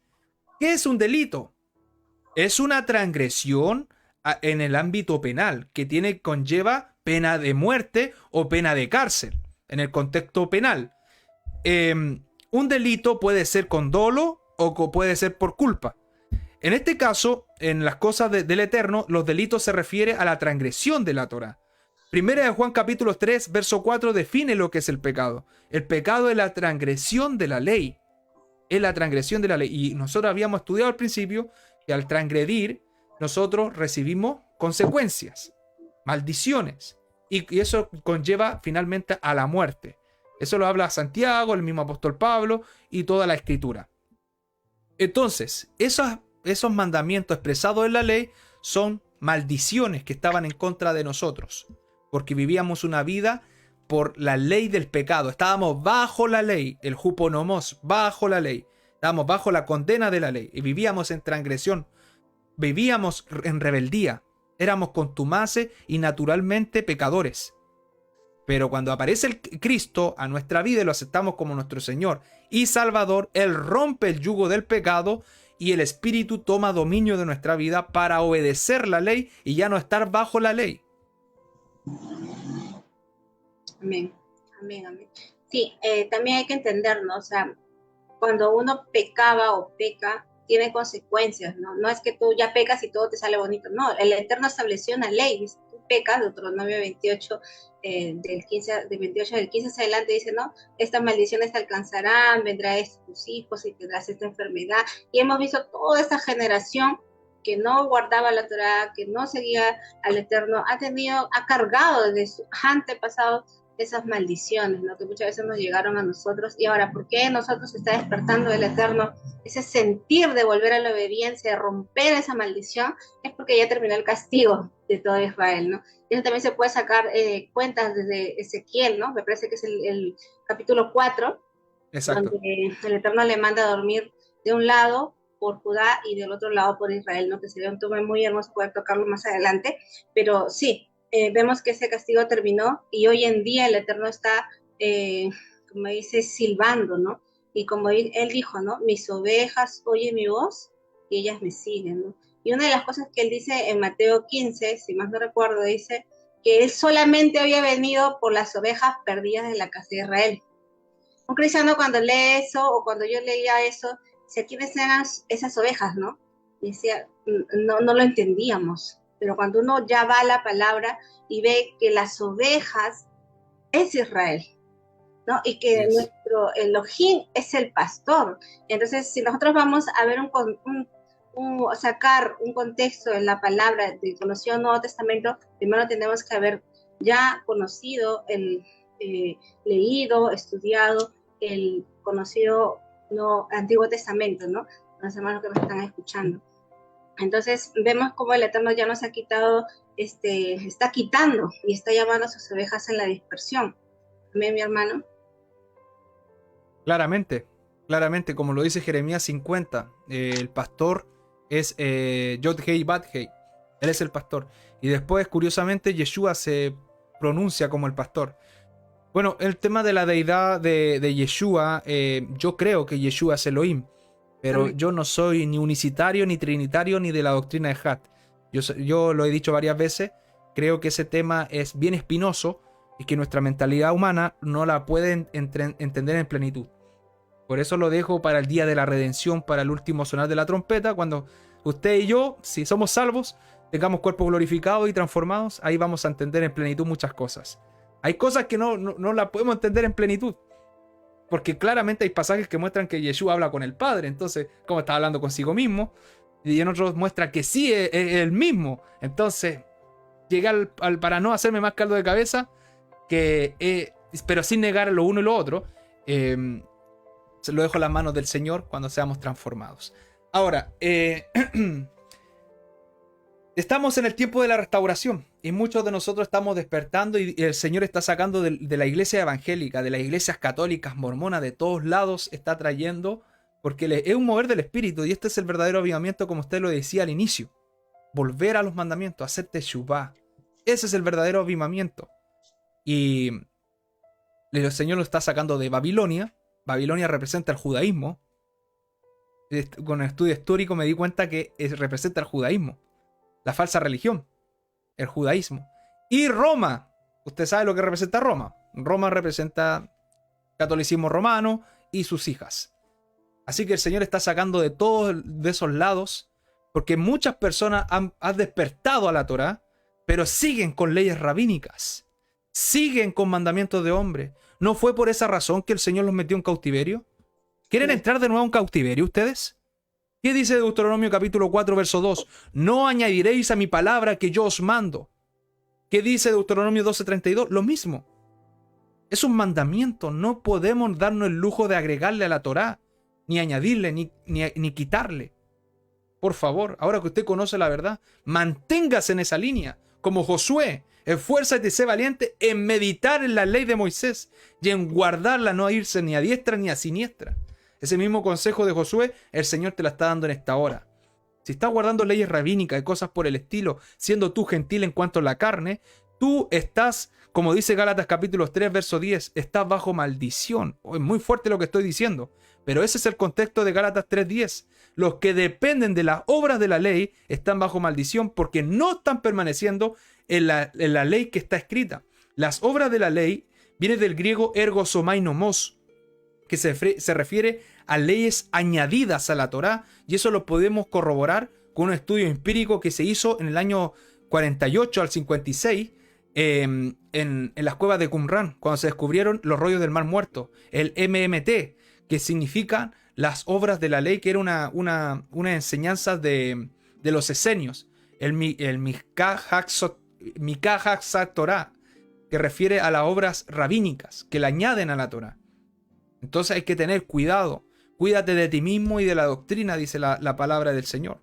¿Qué es un delito? Es una transgresión en el ámbito penal que conlleva pena de muerte o pena de cárcel en el contexto penal. Un delito puede ser con dolo o puede ser por culpa. En este caso, en las cosas del Eterno, los delitos se refiere a la transgresión de la Torá. Primera de Juan capítulo 3, verso 4 define lo que es el pecado. El pecado es la transgresión de la ley. Es la transgresión de la ley. Y nosotros habíamos estudiado al principio que al transgredir, nosotros recibimos consecuencias, maldiciones. Y eso conlleva finalmente a la muerte. Eso lo habla Santiago, el mismo apóstol Pablo y toda la escritura. Entonces, esos mandamientos expresados en la ley son maldiciones que estaban en contra de nosotros, porque vivíamos una vida por la ley del pecado. Estábamos bajo la ley, el huponomos, bajo la ley. Estábamos bajo la condena de la ley y vivíamos en transgresión, vivíamos en rebeldía, éramos contumaces y naturalmente pecadores. Pero cuando aparece el Cristo a nuestra vida y lo aceptamos como nuestro Señor y Salvador, Él rompe el yugo del pecado y el Espíritu toma dominio de nuestra vida para obedecer la ley y ya no estar bajo la ley. Amén, amén, amén. Sí, también hay que entendernos, o sea, cuando uno pecaba o peca, tiene consecuencias, ¿no? No es que tú ya pecas y todo te sale bonito, no, el Eterno estableció una ley, dice, tú pecas, Deuteronomio 28, del 28 del 15 hacia adelante dice, ¿no? Estas maldiciones te alcanzarán, vendrá tus hijos y tendrás esta enfermedad, y hemos visto toda esta generación que no guardaba la Torá, que no seguía al Eterno, ha cargado desde sus antepasados esas maldiciones, ¿no? Que muchas veces nos llegaron a nosotros. Y ahora, ¿por qué nosotros está despertando el Eterno ese sentir de volver a la obediencia, de romper esa maldición? Es porque ya terminó el castigo de todo Israel, ¿no? Y eso también se puede sacar cuentas desde Ezequiel, ¿no? Me parece que es el capítulo 4, Exacto. donde el Eterno le manda a dormir de un lado por Judá y del otro lado por Israel, ¿no? Que sería un tema muy hermoso poder tocarlo más adelante, pero sí, vemos que ese castigo terminó y hoy en día el Eterno está, como dice, silbando, ¿no? Y como él dijo, ¿no? Mis ovejas oyen mi voz y ellas me siguen, ¿no? Y una de las cosas que él dice en Mateo 15, si más no recuerdo, dice que él solamente había venido por las ovejas perdidas de la casa de Israel. Un cristiano cuando lee eso, o cuando yo leía eso, decía, ¿quiénes eran esas ovejas, no? Y decía, no lo entendíamos. Pero cuando uno ya va a la palabra y ve que las ovejas es Israel, ¿no? Y que nuestro Elohim es el pastor. Entonces, si nosotros vamos a ver sacar un contexto en la palabra de conocido Nuevo Testamento, primero tenemos que haber ya conocido, leído, estudiado el conocido Antiguo Testamento, ¿no? Los hermanos que nos están escuchando. Entonces vemos cómo el Eterno ya nos ha quitado, está quitando y está llamando a sus ovejas en la dispersión. Amén, mi hermano. Claramente, como lo dice Jeremías 50, el pastor es Yod-Hei Bat-Hei, él es el pastor. Y después, curiosamente, Yeshua se pronuncia como el pastor. Bueno, el tema de la deidad de Yeshua, yo creo que Yeshua es Elohim, pero Amén. yo no soy ni unicitario, ni trinitario, ni de la doctrina de Hat. Yo lo he dicho varias veces, creo que ese tema es bien espinoso y que nuestra mentalidad humana no la puede entender en plenitud. Por eso lo dejo para el día de la redención, para el último sonar de la trompeta, cuando usted y yo, si somos salvos, tengamos cuerpos glorificados y transformados, ahí vamos a entender en plenitud muchas cosas. Hay cosas que no las podemos entender en plenitud, porque claramente hay pasajes que muestran que Yeshua habla con el Padre, entonces, como está hablando consigo mismo, y en otros muestra que sí es el mismo. Entonces, llegué para no hacerme más caldo de cabeza, pero sin negar lo uno y lo otro, se lo dejo en las manos del Señor cuando seamos transformados. Ahora, estamos en el tiempo de la restauración y muchos de nosotros estamos despertando y el Señor está sacando de la iglesia evangélica, de las iglesias católicas, mormonas, de todos lados está trayendo, porque es un mover del Espíritu y este es el verdadero avivamiento, como usted lo decía al inicio. Volver a los mandamientos, hacer teshuvá. Ese es el verdadero avivamiento. Y el Señor lo está sacando de Babilonia Babilonia representa el judaísmo. Con el estudio histórico me di cuenta que representa el judaísmo, la falsa religión, el judaísmo. Y Roma, usted sabe lo que representa Roma. Roma representa catolicismo romano y sus hijas. Así que el Señor está sacando de todos de esos lados, porque muchas personas han despertado a la Torá, pero siguen con leyes rabínicas, siguen con mandamientos de hombre. ¿No fue por esa razón que el Señor los metió en cautiverio? ¿Quieren entrar de nuevo en cautiverio ustedes? ¿Qué dice Deuteronomio capítulo 4, verso 2? No añadiréis a mi palabra que yo os mando. ¿Qué dice Deuteronomio 12:32? Lo mismo. Es un mandamiento. No podemos darnos el lujo de agregarle a la Torá, ni añadirle, ni quitarle. Por favor, ahora que usted conoce la verdad, manténgase en esa línea. Como Josué, esfuérzate y sé valiente en meditar en la ley de Moisés y en guardarla, no a irse ni a diestra ni a siniestra. Ese mismo consejo de Josué, el Señor te la está dando en esta hora. Si estás guardando leyes rabínicas y cosas por el estilo, siendo tú gentil en cuanto a la carne, tú estás, como dice Gálatas capítulo 3, verso 10, estás bajo maldición. Es muy fuerte lo que estoy diciendo, pero ese es el contexto de Gálatas 3:10. Los que dependen de las obras de la ley están bajo maldición porque no están permaneciendo en la ley que está escrita. Las obras de la ley vienen del griego ergosomainomos, que se refiere a leyes añadidas a la Torá, y eso lo podemos corroborar con un estudio empírico que se hizo en el año 48 al 56 en las cuevas de Qumran, cuando se descubrieron los rollos del Mar Muerto, el MMT, que significan las obras de la ley, que era una enseñanza de los esenios, el Mikah Hatzat Torah, que refiere a las obras rabínicas que le añaden a la Torá. Entonces hay que tener cuidado. Cuídate de ti mismo y de la doctrina, dice la palabra del Señor.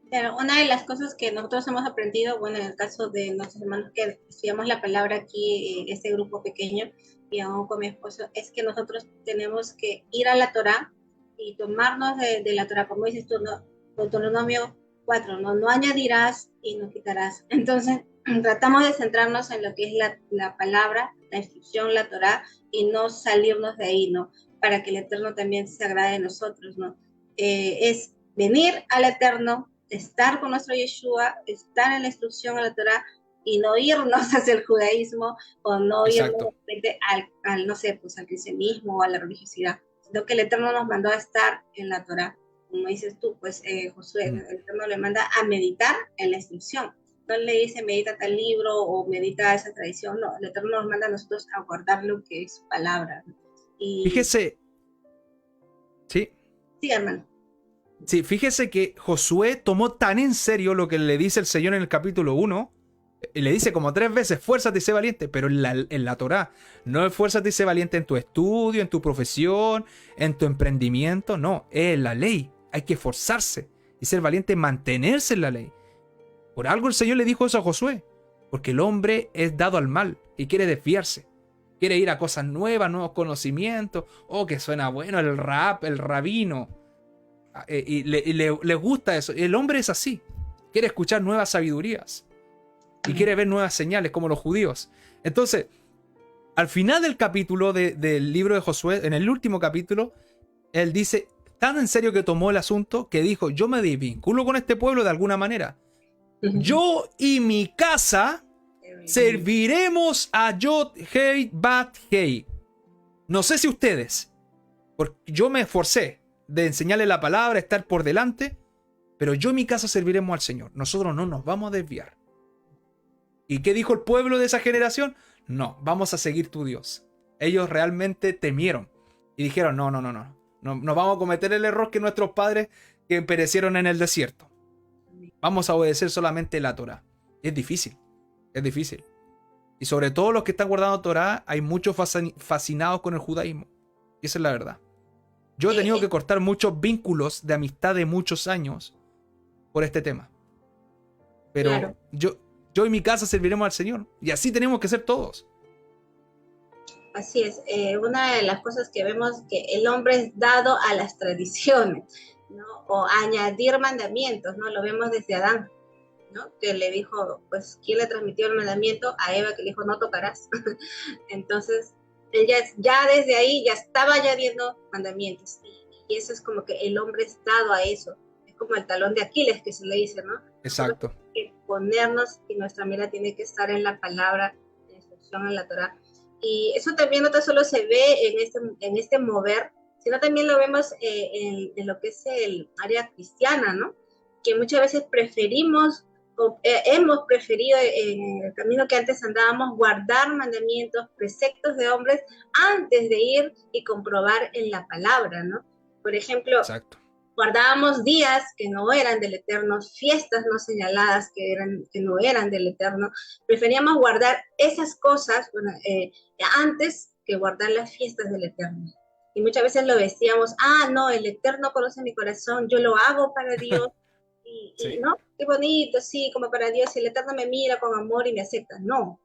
Claro, una de las cosas que nosotros hemos aprendido, bueno, en el caso de nuestros hermanos que estudiamos la palabra aquí, este grupo pequeño, y aún con mi esposo, es que nosotros tenemos que ir a la Torá y tomarnos de la Torá, como dices tú, ¿no? Deuteronomio 4, no añadirás y no quitarás. Entonces, tratamos de centrarnos en lo que es la palabra, la instrucción, la Torá, y no salirnos de ahí, ¿no? Para que el Eterno también se agrade de nosotros, ¿no? Es venir al Eterno, estar con nuestro Yeshua, estar en la instrucción a la Torá y no irnos hacia el judaísmo o no Exacto. irnos al no sé, pues al cristianismo o a la religiosidad, sino que el Eterno nos mandó a estar en la Torá. Como dices tú, pues Josué, el Eterno le manda a meditar en la instrucción. No le dice medita tal libro o medita esa tradición, no, el Eterno nos manda a nosotros a guardar lo que es su palabra. Y Fíjese, sí. sí, hermano. Sí, fíjese que Josué tomó tan en serio lo que le dice el Señor en el capítulo 1. Y le dice como 3 veces, esfuérzate y sé valiente, pero en la Torá, no esfuérzate y sé valiente en tu estudio, en tu profesión, en tu emprendimiento, no, es la ley, hay que esforzarse y ser valiente, mantenerse en la ley. Por algo el Señor le dijo eso a Josué, porque el hombre es dado al mal y quiere desviarse, quiere ir a cosas nuevas, nuevos conocimientos, que suena bueno el rap, el rabino, y le gusta eso, el hombre es así, quiere escuchar nuevas sabidurías. Y quiere ver nuevas señales como los judíos. Entonces, al final del capítulo del libro de Josué, en el último capítulo, él dice, tan en serio que tomó el asunto, que dijo, yo me desvinculo con este pueblo de alguna manera. Yo y mi casa serviremos a Yod Hei Bat Hei. No sé si ustedes, porque yo me esforcé de enseñarle la palabra, estar por delante, pero yo y mi casa serviremos al Señor. Nosotros no nos vamos a desviar. ¿Y qué dijo el pueblo de esa generación? No, vamos a seguir tu Dios. Ellos realmente temieron y dijeron, no vamos a cometer el error que nuestros padres que perecieron en el desierto. Vamos a obedecer solamente la Torá. Es difícil. Y sobre todo los que están guardando Torá, hay muchos fascinados con el judaísmo. Y esa es la verdad. Yo he tenido que cortar muchos vínculos de amistad de muchos años por este tema. Pero claro. Yo y mi casa serviremos al Señor. Y así tenemos que ser todos. Así es. Una de las cosas que vemos que el hombre es dado a las tradiciones, ¿no? O a añadir mandamientos, ¿no? Lo vemos desde Adán, ¿no? Que le dijo, pues, ¿quién le transmitió el mandamiento? A Eva, que le dijo, no tocarás. Entonces, Él ya desde ahí ya estaba añadiendo mandamientos. Y eso es como que el hombre es dado a eso. Es como el talón de Aquiles que se le dice, ¿no? Exacto. Nosotros tenemos que ponernos y nuestra mira tiene que estar en la palabra, en la instrucción, en la Torah. Y eso también no tan solo se ve en este mover, sino también lo vemos en lo que es el área cristiana, ¿no? Que muchas veces preferimos hemos preferido en el camino que antes andábamos guardar mandamientos, preceptos de hombres antes de ir y comprobar en la palabra, ¿no? Por ejemplo, Exacto. guardábamos días que no eran del Eterno, fiestas no señaladas que no eran del Eterno. Preferíamos guardar esas cosas antes que guardar las fiestas del Eterno. Y muchas veces lo decíamos, no, el Eterno conoce mi corazón, yo lo hago para Dios. Sí. ¿No? Qué bonito, sí, como para Dios, y el Eterno me mira con amor y me acepta. No,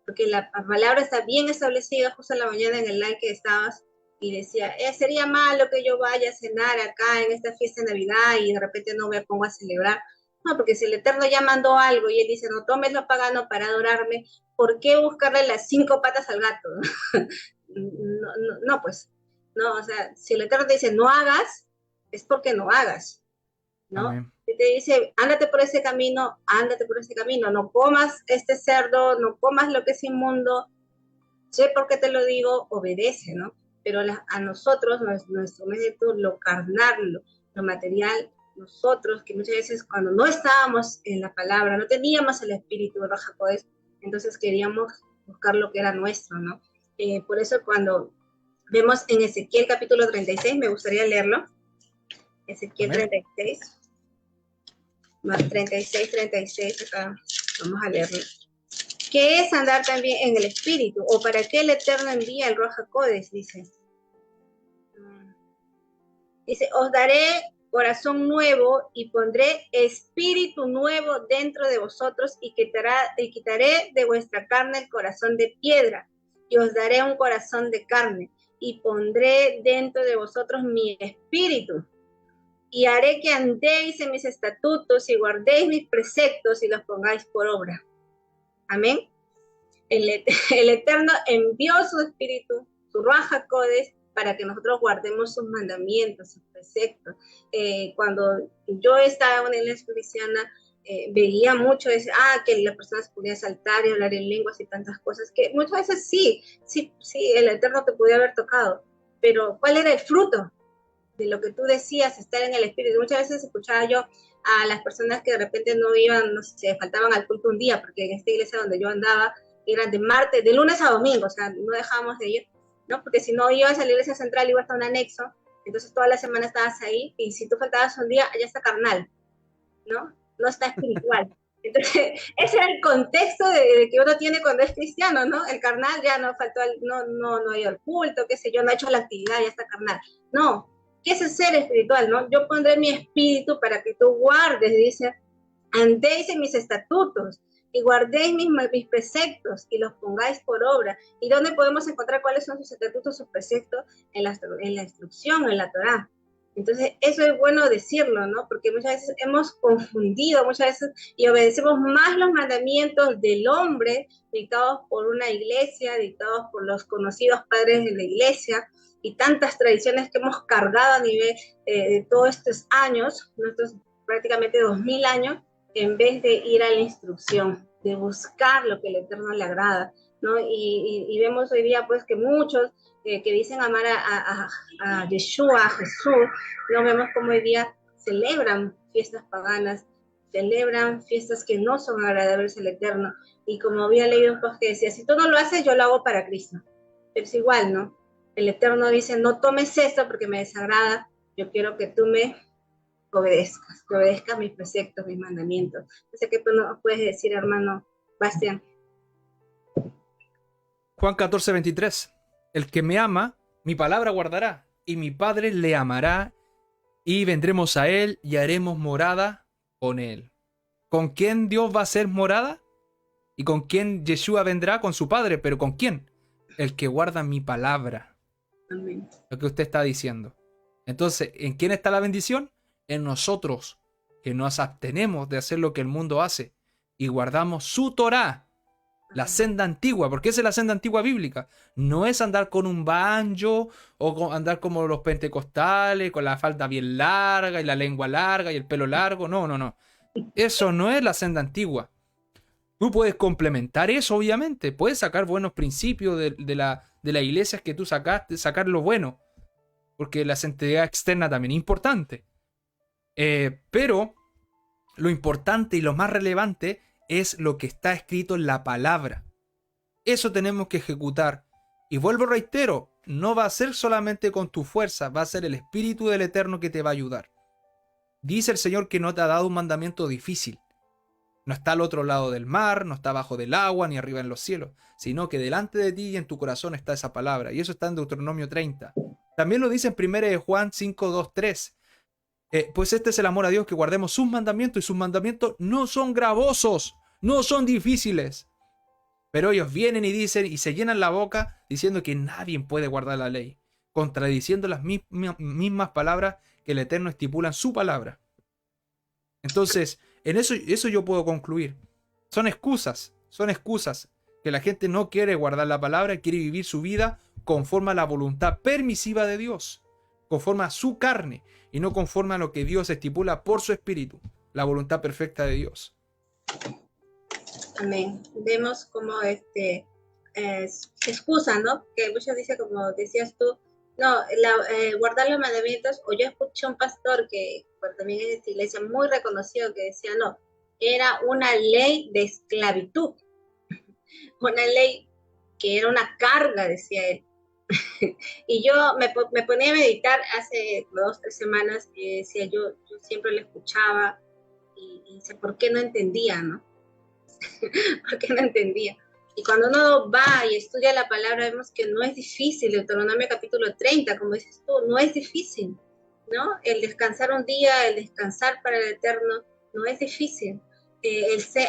porque la palabra está bien establecida. Justo en la mañana en el live que estabas, y decía, sería malo que yo vaya a cenar acá en esta fiesta de Navidad y de repente no me pongo a celebrar. No, porque si el Eterno ya mandó algo y él dice, no tomes lo pagano para adorarme, ¿por qué buscarle las 5 patas al gato? No, pues, no, o sea, si el Eterno te dice, no hagas, es porque no hagas, ¿no? Amén. Si te dice, ándate por ese camino, no comas este cerdo, no comas lo que es inmundo, sé por qué te lo digo, obedece, ¿no? Pero a nosotros, nuestro método, lo carnal, lo material, nosotros, que muchas veces cuando no estábamos en la palabra, no teníamos el espíritu de Rajacodes, entonces queríamos buscar lo que era nuestro, ¿no? Por eso cuando vemos en Ezequiel capítulo 36, me gustaría leerlo, Ezequiel 36, más 36, acá vamos a leerlo. ¿Qué es andar también en el espíritu? ¿O para qué el Eterno envía el Ruach HaKodesh? Dice, os daré corazón nuevo y pondré espíritu nuevo dentro de vosotros y quitaré de vuestra carne el corazón de piedra y os daré un corazón de carne y pondré dentro de vosotros mi espíritu y haré que andéis en mis estatutos y guardéis mis preceptos y los pongáis por obra. Amén. El Eterno envió su espíritu, su Ruach HaKodesh, para que nosotros guardemos sus mandamientos, sus preceptos. Cuando yo estaba en una iglesia cristiana, veía mucho que las personas podían saltar y hablar en lenguas y tantas cosas, que muchas veces sí, el Eterno te podía haber tocado, pero ¿cuál era el fruto de lo que tú decías, estar en el espíritu? Muchas veces escuchaba yo a las personas que de repente no iban, no sé, faltaban al culto un día, porque en esta iglesia donde yo andaba, eran de lunes a domingo, o sea, no dejábamos de ir, ¿no? Porque si no ibas a la iglesia central, ibas a un anexo, entonces toda la semana estabas ahí, y si tú faltabas un día, ya está carnal, ¿no? No está espiritual. Entonces, ese era el contexto de que uno tiene cuando es cristiano, ¿no? El carnal ya no faltó, no ha ido al culto, qué sé yo, no ha hecho la actividad, ya está carnal. No, ¿qué es el ser espiritual, no? Yo pondré mi espíritu para que tú guardes, dice, andéis en mis estatutos y guardéis mis preceptos y los pongáis por obra. ¿Y dónde podemos encontrar cuáles son sus estatutos, sus preceptos? En la instrucción, en la Torá. Entonces, eso es bueno decirlo, ¿no? Porque muchas veces hemos confundido, y obedecemos más los mandamientos del hombre, dictados por una iglesia, dictados por los conocidos padres de la iglesia, y tantas tradiciones que hemos cargado a nivel de todos estos años, nuestros prácticamente 2000 años, en vez de ir a la instrucción, de buscar lo que el Eterno le agrada, ¿no? Y vemos hoy día, pues, que muchos que dicen amar a Yeshua, a Jesús, no vemos como hoy día celebran fiestas paganas, celebran fiestas que no son agradables al Eterno. Y como había leído un post que decía, si tú no lo haces, yo lo hago para Cristo. Pero es igual, ¿no? El Eterno dice, no tomes esto porque me desagrada, yo quiero que tú me obedezcas, que obedezcas mis preceptos, mis mandamientos. No sé qué puedes decir, hermano Bastián. Juan 14:23. El que me ama, mi palabra guardará, y mi Padre le amará, y vendremos a él y haremos morada con él. ¿Con quién Dios va a hacer morada? ¿Y con quién Yeshua vendrá? Con su Padre. ¿Pero con quién? El que guarda mi palabra. Amén. Lo que usted está diciendo. Entonces, ¿en quién está la bendición? En nosotros, que nos abstenemos de hacer lo que el mundo hace y guardamos su Torá. La senda antigua, porque esa es la senda antigua bíblica. No es andar con un banjo o andar como los pentecostales, con la falda bien larga y la lengua larga y el pelo largo. No, no, no. Eso no es la senda antigua. Tú puedes complementar eso, obviamente. Puedes sacar buenos principios de las iglesias que tú sacaste, sacar lo bueno. Porque la santidad externa también es importante. Pero lo importante y lo más relevante es lo que está escrito en la palabra. Eso tenemos que ejecutar. Y vuelvo, reitero, no va a ser solamente con tu fuerza, va a ser el Espíritu del Eterno que te va a ayudar. Dice el Señor que no te ha dado un mandamiento difícil. No está al otro lado del mar, no está abajo del agua, ni arriba en los cielos, sino que delante de ti y en tu corazón está esa palabra. Y eso está en Deuteronomio 30. También lo dice en 1 Juan 5, 2, 3. Pues este es el amor a Dios, que guardemos sus mandamientos, y sus mandamientos no son gravosos, no son difíciles. Pero ellos vienen y dicen y se llenan la boca diciendo que nadie puede guardar la ley, contradiciendo las mismas palabras que el Eterno estipula en su palabra. Entonces, en eso yo puedo concluir. Son excusas que la gente no quiere guardar la palabra, quiere vivir su vida conforme a la voluntad permisiva de Dios, conforme a su carne y no conforme a lo que Dios estipula por su espíritu, la voluntad perfecta de Dios. Amén. Vemos como se excusan, ¿no? Que muchos dicen, como decías tú, no, guardar los mandamientos, o yo escuché a un pastor que también es de esta iglesia muy reconocido, que decía, no, era una ley de esclavitud, una ley que era una carga, decía él. Y yo me ponía a meditar hace 2 o 3 semanas, y decía, yo siempre lo escuchaba, y sé por qué no entendía, ¿no? ¿Por qué no entendía? Y cuando uno va y estudia la palabra, vemos que no es difícil. Deuteronomio capítulo 30, como dices tú, no es difícil, ¿no? El descansar un día, el descansar para el Eterno, no es difícil.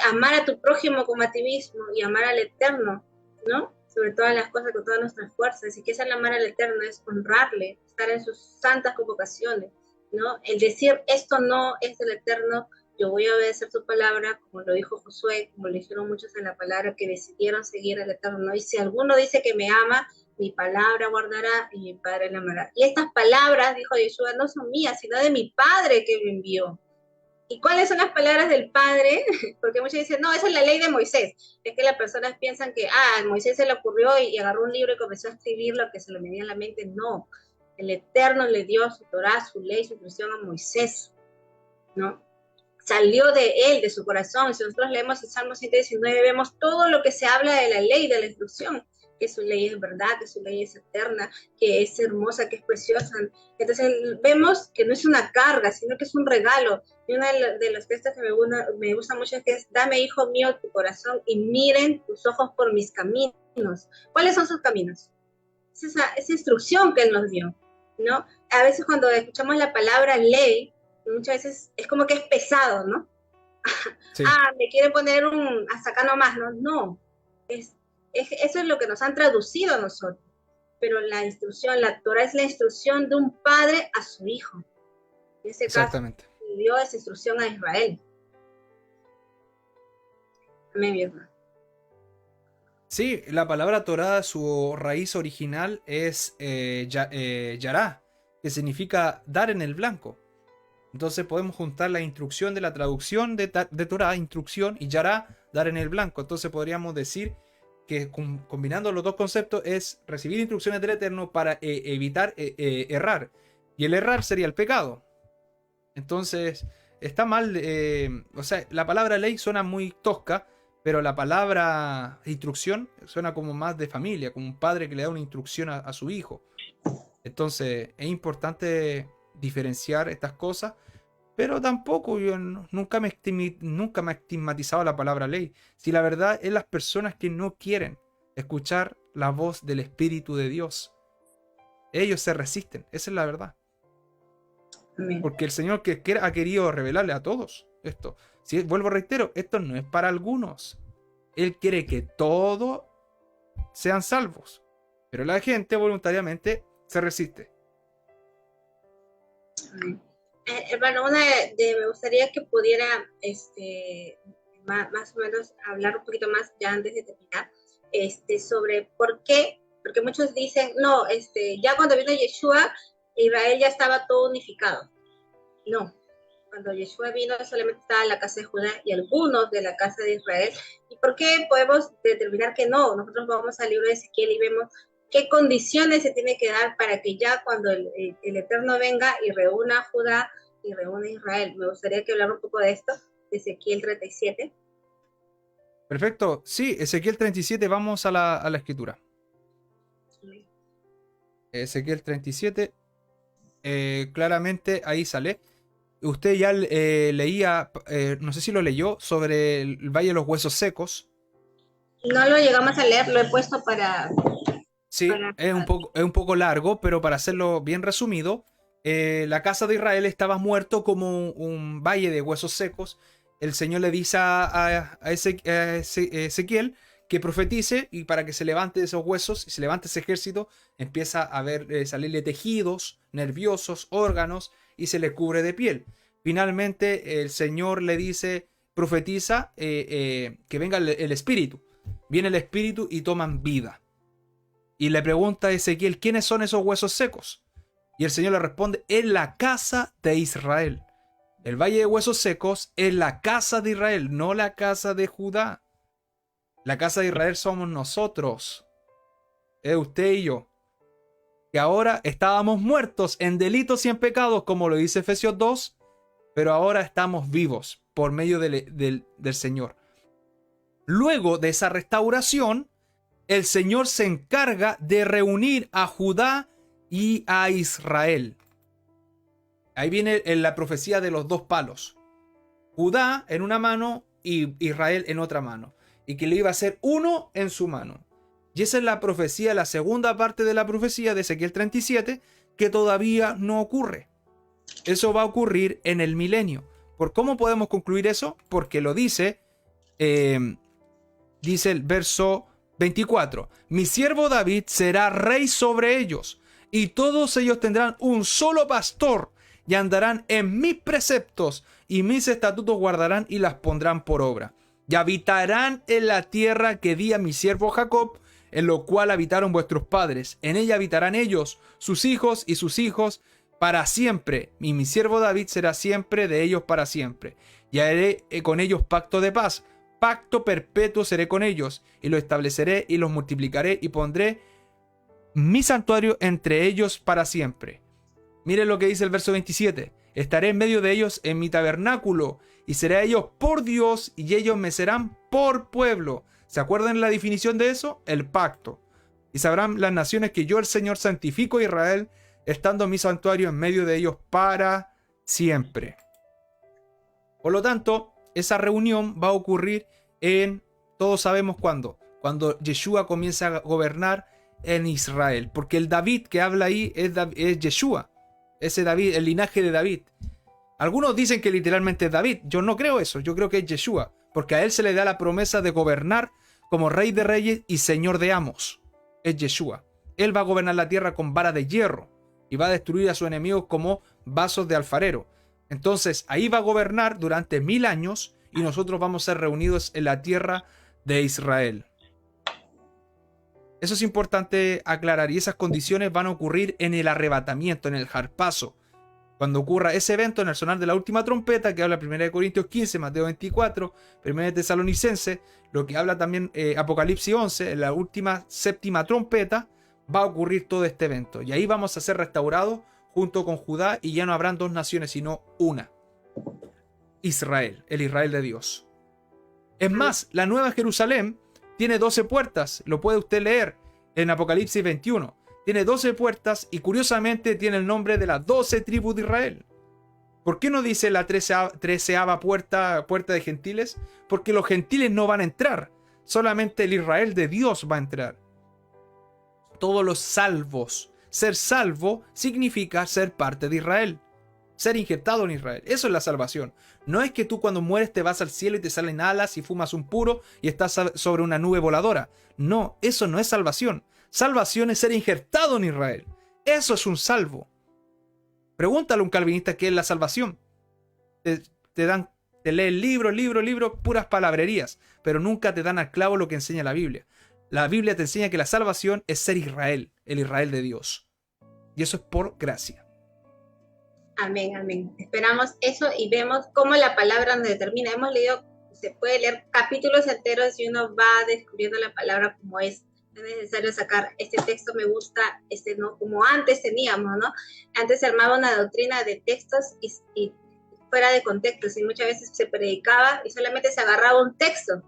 Amar a tu prójimo como a ti mismo y amar al Eterno, ¿no? Sobre todas las cosas, con todas nuestras fuerzas. Y que es el amar al Eterno, es honrarle, estar en sus santas convocaciones, ¿no? El decir, esto no es del Eterno, yo voy a obedecer tu palabra, como lo dijo Josué, como lo dijeron muchos en la palabra, que decidieron seguir al Eterno, ¿no? Y si alguno dice que me ama, mi palabra guardará y mi Padre le amará. Y estas palabras, dijo Yeshua, no son mías, sino de mi Padre que me envió. ¿Y cuáles son las palabras del Padre? Porque muchos dicen, no, esa es la ley de Moisés. Es que las personas piensan que, a Moisés se le ocurrió y agarró un libro y comenzó a escribir lo que se le venía en la mente. No, el Eterno le dio su Torah, su ley, su instrucción a Moisés, ¿no? Salió de él, de su corazón. Si nosotros leemos el Salmo 119, vemos todo lo que se habla de la ley, de la instrucción, que su ley es verdad, que su ley es eterna, que es hermosa, que es preciosa. Entonces vemos que no es una carga, sino que es un regalo. Y una de las textos que me gusta mucho es que es, dame, hijo mío, tu corazón y miren tus ojos por mis caminos. ¿Cuáles son sus caminos? Es esa instrucción que él nos dio, ¿no? A veces cuando escuchamos la palabra ley, muchas veces es como que es pesado, ¿no? Sí. Me quieren poner hasta acá nomás, ¿no? No, eso es lo que nos han traducido a nosotros, pero la instrucción, la Torah es la instrucción de un padre a su hijo. En ese Exactamente. caso, dio esa instrucción a Israel. Amén, mi hermano. Sí, la palabra Torah, su raíz original es yará, que significa dar en el blanco. Entonces podemos juntar la instrucción de la traducción de Torah, instrucción, y yará, dar en el blanco. Entonces podríamos decir que combinando los dos conceptos es recibir instrucciones del Eterno para evitar errar. Y el errar sería el pecado. Entonces está mal, o sea, la palabra ley suena muy tosca, pero la palabra instrucción suena como más de familia, como un padre que le da una instrucción a su hijo. Entonces es importante diferenciar estas cosas, pero tampoco yo nunca me he estigmatizado la palabra ley. Si la verdad es las personas que no quieren escuchar la voz del Espíritu de Dios, ellos se resisten, esa es la verdad. Amén. Porque el Señor ha querido revelarle a todos esto. Si vuelvo, reitero, esto no es para algunos. Él quiere que todos sean salvos, pero la gente voluntariamente se resiste. Amén. Hermano, me gustaría que pudiera más o menos hablar un poquito más ya antes de terminar, sobre por qué, porque muchos dicen, no, ya cuando vino Yeshua, Israel ya estaba todo unificado. No, cuando Yeshua vino solamente estaba la casa de Judá y algunos de la casa de Israel. ¿Y por qué podemos determinar que no? Nosotros vamos al libro de Ezequiel y vemos qué condiciones se tiene que dar para que ya cuando el Eterno venga y reúna a Judá y reúna a Israel. Me gustaría que hablara un poco de esto, de Ezequiel 37. Perfecto. Sí, Ezequiel 37, vamos a la escritura. Ezequiel 37, claramente ahí sale. Usted ya leía, no sé si lo leyó, sobre el Valle de los Huesos Secos. No lo llegamos a leer, lo he puesto para... Sí, es un poco largo, pero para hacerlo bien resumido, la casa de Israel estaba muerto como un valle de huesos secos. El Señor le dice a Ezequiel que profetice, y para que se levante esos huesos y se levante ese ejército, empieza a ver salirle tejidos nerviosos, órganos, y se le cubre de piel. Finalmente el Señor le dice, profetiza que venga el espíritu. Viene el espíritu y toman vida. Y le pregunta a Ezequiel, ¿quiénes son esos huesos secos? Y el Señor le responde, es la casa de Israel. El valle de huesos secos es la casa de Israel, no la casa de Judá. La casa de Israel somos nosotros. Es usted y yo. Que ahora estábamos muertos en delitos y en pecados, como lo dice Efesios 2, pero ahora estamos vivos por medio del Señor. Luego de esa restauración, el Señor se encarga de reunir a Judá y a Israel. Ahí viene la profecía de los dos palos. Judá en una mano y Israel en otra mano. Y que le iba a ser uno en su mano. Y esa es la profecía, la segunda parte de la profecía de Ezequiel 37, que todavía no ocurre. Eso va a ocurrir en el milenio. ¿Por cómo podemos concluir eso? Porque lo dice, dice el verso 24. Mi siervo David será rey sobre ellos, y todos ellos tendrán un solo pastor, y andarán en mis preceptos, y mis estatutos guardarán y las pondrán por obra. Y habitarán en la tierra que di a mi siervo Jacob, en lo cual habitaron vuestros padres. En ella habitarán ellos, sus hijos y sus hijos, para siempre. Y mi siervo David será siempre de ellos para siempre. Y haré con ellos pacto de paz. Pacto perpetuo seré con ellos, y lo estableceré y los multiplicaré, y pondré mi santuario entre ellos para siempre. Miren lo que dice el verso 27. Estaré en medio de ellos en mi tabernáculo, y seré a ellos por Dios, y ellos me serán por pueblo. ¿Se acuerdan la definición de eso? El pacto. Y sabrán las naciones que yo, el Señor, santifico a Israel, estando mi santuario en medio de ellos para siempre. Por lo tanto, esa reunión va a ocurrir todos sabemos cuándo, cuando Yeshua comienza a gobernar en Israel, porque el David que habla ahí es Yeshua, ese David, el linaje de David. Algunos dicen que literalmente es David, yo no creo eso, yo creo que es Yeshua, porque a él se le da la promesa de gobernar como rey de reyes y señor de amos. Es Yeshua. Él va a gobernar la tierra con vara de hierro y va a destruir a sus enemigos como vasos de alfarero. Entonces ahí va a gobernar durante 1000 años, y nosotros vamos a ser reunidos en la tierra de Israel. Eso es importante aclarar, y esas condiciones van a ocurrir en el arrebatamiento, en el harpazo. Cuando ocurra ese evento, en el sonar de la última trompeta, que habla 1 Corintios 15, Mateo 24, 1 Tesalonicenses, lo que habla también Apocalipsis 11, en la última séptima trompeta, va a ocurrir todo este evento. Y ahí vamos a ser restaurados junto con Judá, y ya no habrán dos naciones, sino una. Israel, el Israel de Dios. Es más, la Nueva Jerusalén tiene 12 puertas, lo puede usted leer en Apocalipsis 21. Tiene 12 puertas y curiosamente tiene el nombre de las 12 tribus de Israel. ¿Por qué no dice la 13ª puerta de gentiles? Porque los gentiles no van a entrar, solamente el Israel de Dios va a entrar. Todos los salvos. Ser salvo significa ser parte de Israel. Ser injertado en Israel. Eso es la salvación. No es que tú cuando mueres te vas al cielo y te salen alas y fumas un puro y estás sobre una nube voladora. No, eso no es salvación. Salvación es ser injertado en Israel. Eso es un salvo. Pregúntale a un calvinista qué es la salvación. Te dan te leen libros, puras palabrerías, pero nunca te dan al clavo lo que enseña la Biblia. La Biblia te enseña que la salvación es ser Israel, el Israel de Dios. Y eso es por gracia. Amén, amén. Esperamos eso y vemos cómo la palabra nos determina. Hemos leído, se puede leer capítulos enteros y uno va descubriendo la palabra como es. No es necesario sacar, este texto me gusta, este no, como antes teníamos, ¿no? Antes se armaba una doctrina de textos y fuera de contexto, y muchas veces se predicaba y solamente se agarraba un texto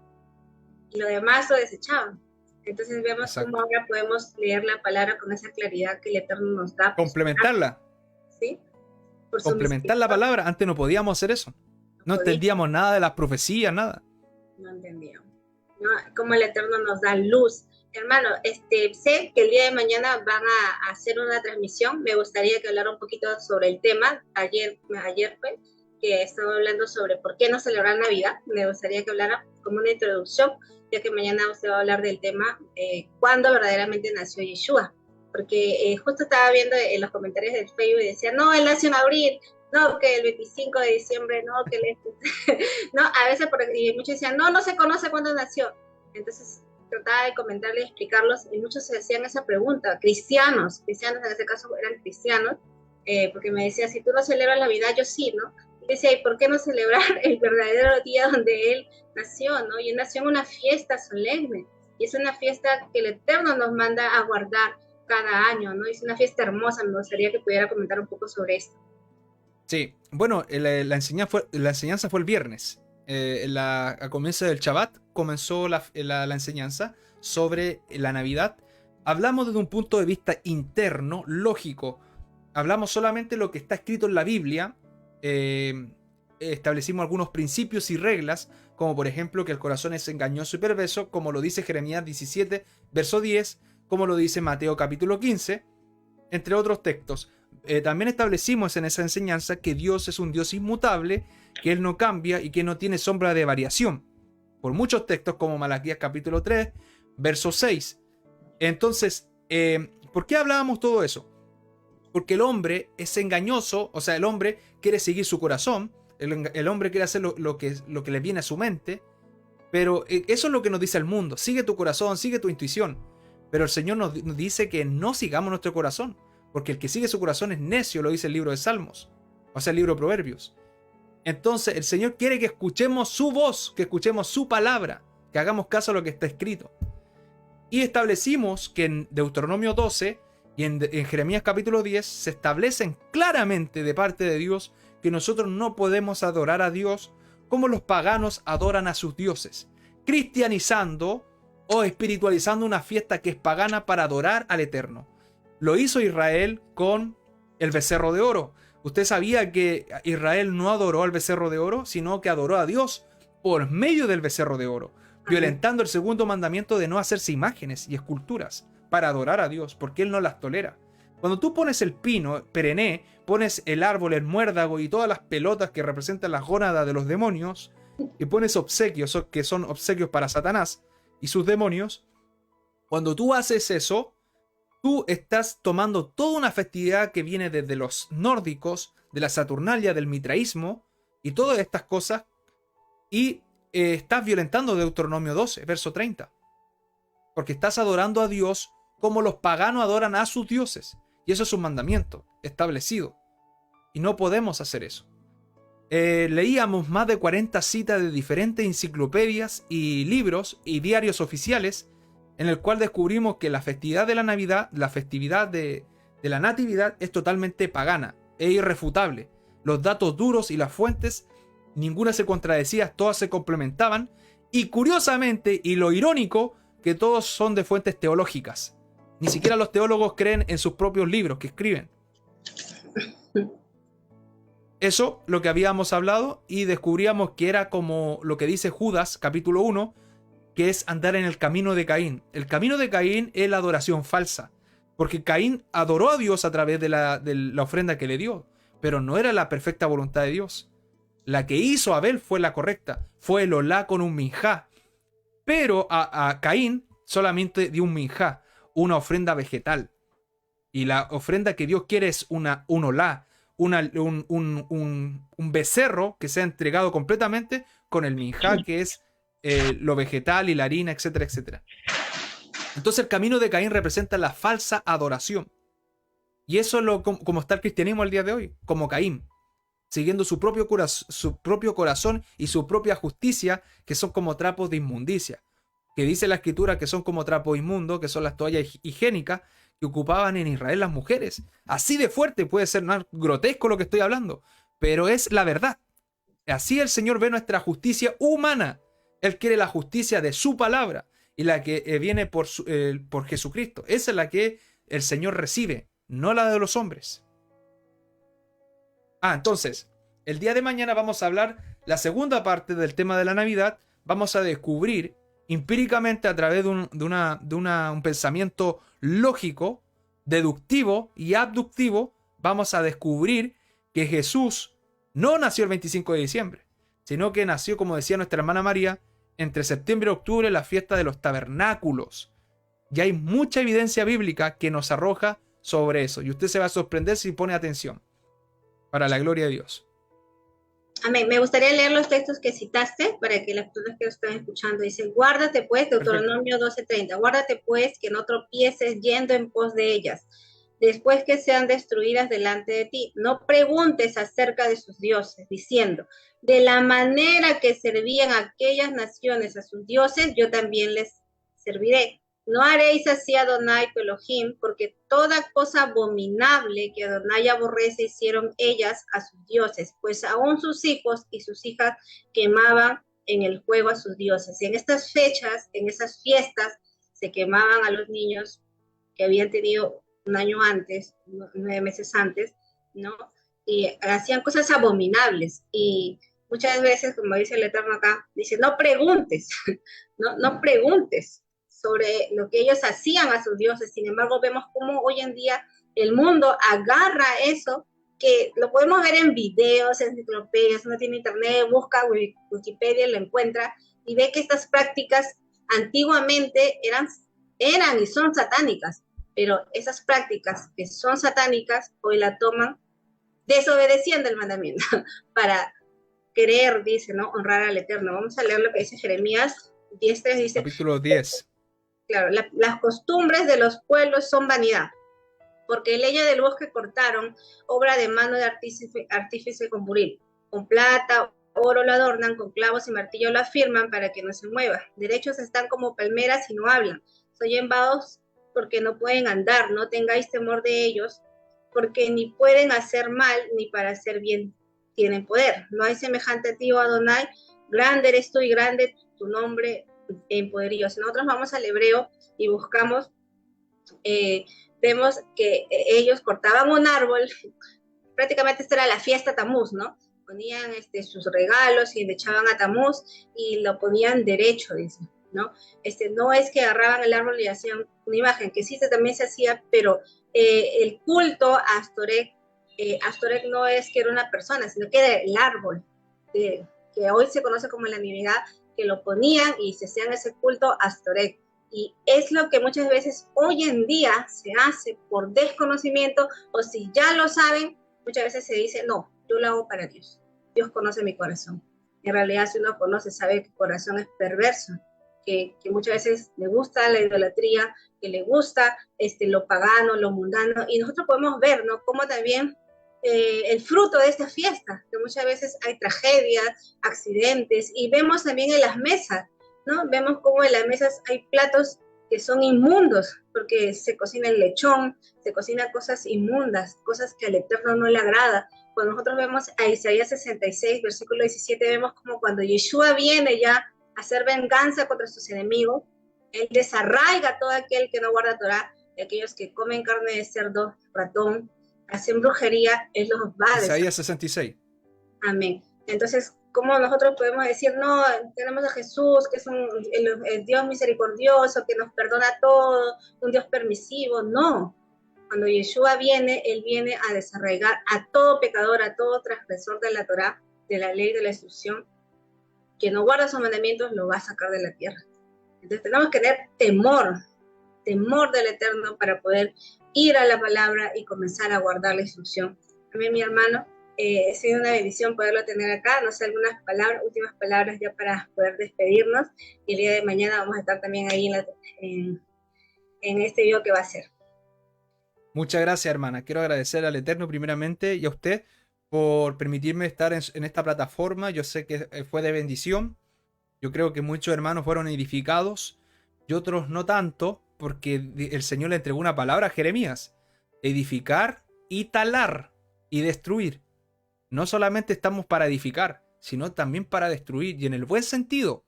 y lo demás lo desechaban. Entonces vemos cómo ahora podemos leer la palabra con esa claridad que el Eterno nos da. Complementarla. ¿Sí? Complementar la palabra. Antes no podíamos hacer eso. No entendíamos nada de las profecías, nada. No entendíamos. ¿No? Cómo el Eterno nos da luz. Hermano, sé que el día de mañana van a hacer una transmisión. Me gustaría que hablara un poquito sobre el tema. Ayer fue que estaba hablando sobre por qué no celebrar Navidad. Me gustaría que hablara como una introducción, ya que mañana usted va a hablar del tema cuándo verdaderamente nació Yeshua. Porque justo estaba viendo en los comentarios del Facebook y decía, no, él nació en abril, no, que el 25 de diciembre, no, que no, a veces y muchos decían, no se conoce cuándo nació. Entonces trataba de comentarle y explicarlos, y muchos se hacían esa pregunta, cristianos en ese caso eran cristianos, porque me decía, si tú no celebras la Navidad, yo sí, ¿no? Y decía, ¿y por qué no celebrar el verdadero día donde él nació, ¿no? Y él nació en una fiesta solemne, y es una fiesta que el Eterno nos manda a guardar cada año, ¿no? Es una fiesta hermosa. Me gustaría que pudiera comentar un poco sobre esto. Sí, bueno, la enseñanza fue el viernes. A comienzo del Shabbat comenzó la enseñanza sobre la Navidad. Hablamos desde un punto de vista interno, lógico. Hablamos solamente de lo que está escrito en la Biblia. Establecimos algunos principios y reglas, como por ejemplo que el corazón es engañoso y perverso, como lo dice Jeremías 17, verso 10, como lo dice Mateo capítulo 15, entre otros textos. También establecimos en esa enseñanza que Dios es un Dios inmutable, que Él no cambia y que no tiene sombra de variación, por muchos textos como Malaquías capítulo 3, verso 6. Entonces, ¿por qué hablábamos todo eso? Porque el hombre es engañoso, o sea, el hombre quiere seguir su corazón, el hombre quiere hacer lo que le viene a su mente, pero eso es lo que nos dice el mundo: sigue tu corazón, sigue tu intuición. Pero el Señor nos dice que no sigamos nuestro corazón, porque el que sigue su corazón es necio, lo dice el libro de Salmos, o sea, el libro de Proverbios. Entonces el Señor quiere que escuchemos su voz, que escuchemos su palabra, que hagamos caso a lo que está escrito. Y establecimos que en Deuteronomio 12 y en Jeremías capítulo 10 se establecen claramente de parte de Dios que nosotros no podemos adorar a Dios como los paganos adoran a sus dioses, cristianizando o espiritualizando una fiesta que es pagana para adorar al Eterno. Lo hizo Israel con el becerro de oro. ¿Usted sabía que Israel no adoró al becerro de oro, sino que adoró a Dios por medio del becerro de oro, violentando el segundo mandamiento de no hacerse imágenes y esculturas para adorar a Dios, porque Él no las tolera? Cuando tú pones el pino perené, pones el árbol, el muérdago y todas las pelotas que representan las gónadas de los demonios, y pones obsequios, que son obsequios para Satanás y sus demonios, cuando tú haces eso, tú estás tomando toda una festividad que viene desde los nórdicos, de la Saturnalia, del mitraísmo y todas estas cosas, y estás violentando Deuteronomio 12, verso 30, porque estás adorando a Dios como los paganos adoran a sus dioses, y eso es un mandamiento establecido, y no podemos hacer eso. Leíamos más de 40 citas de diferentes enciclopedias y libros y diarios oficiales, en el cual descubrimos que la festividad de la Navidad, la festividad de la Natividad, es totalmente pagana e irrefutable. Los datos duros y las fuentes, ninguna se contradecía, todas se complementaban, y curiosamente, y lo irónico, que todos son de fuentes teológicas. Ni siquiera los teólogos creen en sus propios libros que escriben. Eso, lo que habíamos hablado, y descubríamos que era como lo que dice Judas, capítulo 1, que es andar en el camino de Caín. El camino de Caín es la adoración falsa, porque Caín adoró a Dios a través de la ofrenda que le dio, pero no era la perfecta voluntad de Dios. La que hizo Abel fue la correcta, fue el olá con un minjá, pero a Caín solamente dio un minjá, una ofrenda vegetal. Y la ofrenda que Dios quiere es un olá, un becerro que sea entregado completamente con el minjá, que es lo vegetal y la harina, etcétera, etcétera. Entonces el camino de Caín representa la falsa adoración. Y eso es como está el cristianismo al día de hoy, como Caín, siguiendo su propio corazón y su propia justicia, que son como trapos de inmundicia. Que dice la escritura que son como trapos inmundos, que son las toallas higiénicas que ocupaban en Israel las mujeres. Así de fuerte, puede ser grotesco lo que estoy hablando, pero es la verdad. Así el Señor ve nuestra justicia humana. Él quiere la justicia de su palabra y la que viene por Jesucristo. Esa es la que el Señor recibe, no la de los hombres. Entonces, el día de mañana vamos a hablar la segunda parte del tema de la Navidad. Vamos a descubrir empíricamente a través de un pensamiento lógico, deductivo y abductivo, vamos a descubrir que Jesús no nació el 25 de diciembre, sino que nació, como decía nuestra hermana María, entre septiembre y octubre, la fiesta de los tabernáculos. Y hay mucha evidencia bíblica que nos arroja sobre eso. Y usted se va a sorprender si pone atención. Para la gloria de Dios. Amén. Me gustaría leer los textos que citaste para que las personas que lo están escuchando dicen: guárdate pues, Deuteronomio 12:30, guárdate pues que no tropieces yendo en pos de ellas, después que sean destruidas delante de ti. No preguntes acerca de sus dioses, diciendo: de la manera que servían aquellas naciones a sus dioses, yo también les serviré. No haréis así a Adonai tu Elohim, porque toda cosa abominable que Adonai aborrece hicieron ellas a sus dioses, pues aún sus hijos y sus hijas quemaban en el fuego a sus dioses. Y en estas fechas, en esas fiestas, se quemaban a los niños que habían tenido un año antes, 9 meses antes, ¿no? Y hacían cosas abominables. Y muchas veces, como dice el Eterno acá, dice: no preguntes, no preguntes sobre lo que ellos hacían a sus dioses. Sin embargo, vemos cómo hoy en día el mundo agarra eso, que lo podemos ver en videos, en enciclopedias. Uno tiene internet, busca Wikipedia, lo encuentra y ve que estas prácticas antiguamente eran y son satánicas, pero esas prácticas que son satánicas hoy la toman desobedeciendo el mandamiento para querer, dice, ¿no?, honrar al Eterno. Vamos a leer lo que dice Jeremías 10:3, dice: capítulo 10. Claro, las costumbres de los pueblos son vanidad, porque leña del bosque cortaron, obra de mano de artífice con buril. Con plata, oro lo adornan, con clavos y martillo lo afirman para que no se mueva. Derechos están como palmeras y no hablan. Soy envados porque no pueden andar, no tengáis temor de ellos, porque ni pueden hacer mal, ni para hacer bien tienen poder. No hay semejante a ti, oh Adonai, grande eres tú y grande tu nombre en poderío. Si nosotros vamos al hebreo y buscamos, vemos que ellos cortaban un árbol, prácticamente esta era la fiesta Tamuz, ¿no? Ponían sus regalos y le echaban a Tamuz y lo ponían derecho, dice, ¿no? No es que agarraban el árbol y hacían una imagen, que sí también se hacía, pero el culto a Astoret no es que era una persona, sino que era el árbol, que hoy se conoce como la Navidad, que lo ponían y se hacían ese culto a Astoret. Y es lo que muchas veces hoy en día se hace por desconocimiento, o si ya lo saben, muchas veces se dice: no, yo lo hago para Dios. Dios conoce mi corazón. En realidad, si uno conoce, sabe que el corazón es perverso, que muchas veces le gusta la idolatría, que le gusta lo pagano, lo mundano. Y nosotros podemos ver, ¿no?, cómo también el fruto de esta fiesta, que muchas veces hay tragedias, accidentes, y vemos también en las mesas, ¿no? Vemos cómo en las mesas hay platos que son inmundos, porque se cocina el lechón, se cocina cosas inmundas, cosas que al Eterno no le agrada. Cuando nosotros vemos a Isaías 66, versículo 17, vemos como cuando Yeshua viene ya a hacer venganza contra sus enemigos, él desarraiga a todo aquel que no guarda Torah, y aquellos que comen carne de cerdo, ratón, hacen brujería, él los va a desarraigar. Isaías 66. Amén. Entonces, ¿cómo nosotros podemos decir: no, tenemos a Jesús, que es el Dios misericordioso, que nos perdona todo, un Dios permisivo? No. Cuando Yeshua viene, él viene a desarraigar a todo pecador, a todo transgresor de la Torá, de la ley, de la instrucción, que no guarda sus mandamientos, lo va a sacar de la tierra. Entonces tenemos que tener temor del Eterno para poder ir a la palabra y comenzar a guardar la instrucción Amén, mi hermano. Ha sido una bendición poderlo tener acá. No sé, algunas palabras, últimas palabras ya para poder despedirnos. Y el día de mañana vamos a estar también ahí en este video que va a ser. Muchas gracias, hermana. Quiero agradecer al Eterno primeramente y a usted por permitirme estar en esta plataforma. Yo sé que fue de bendición. Yo creo que muchos hermanos fueron edificados y otros no tanto, porque el Señor le entregó una palabra a Jeremías: edificar y talar y destruir. No solamente estamos para edificar, sino también para destruir, y en el buen sentido.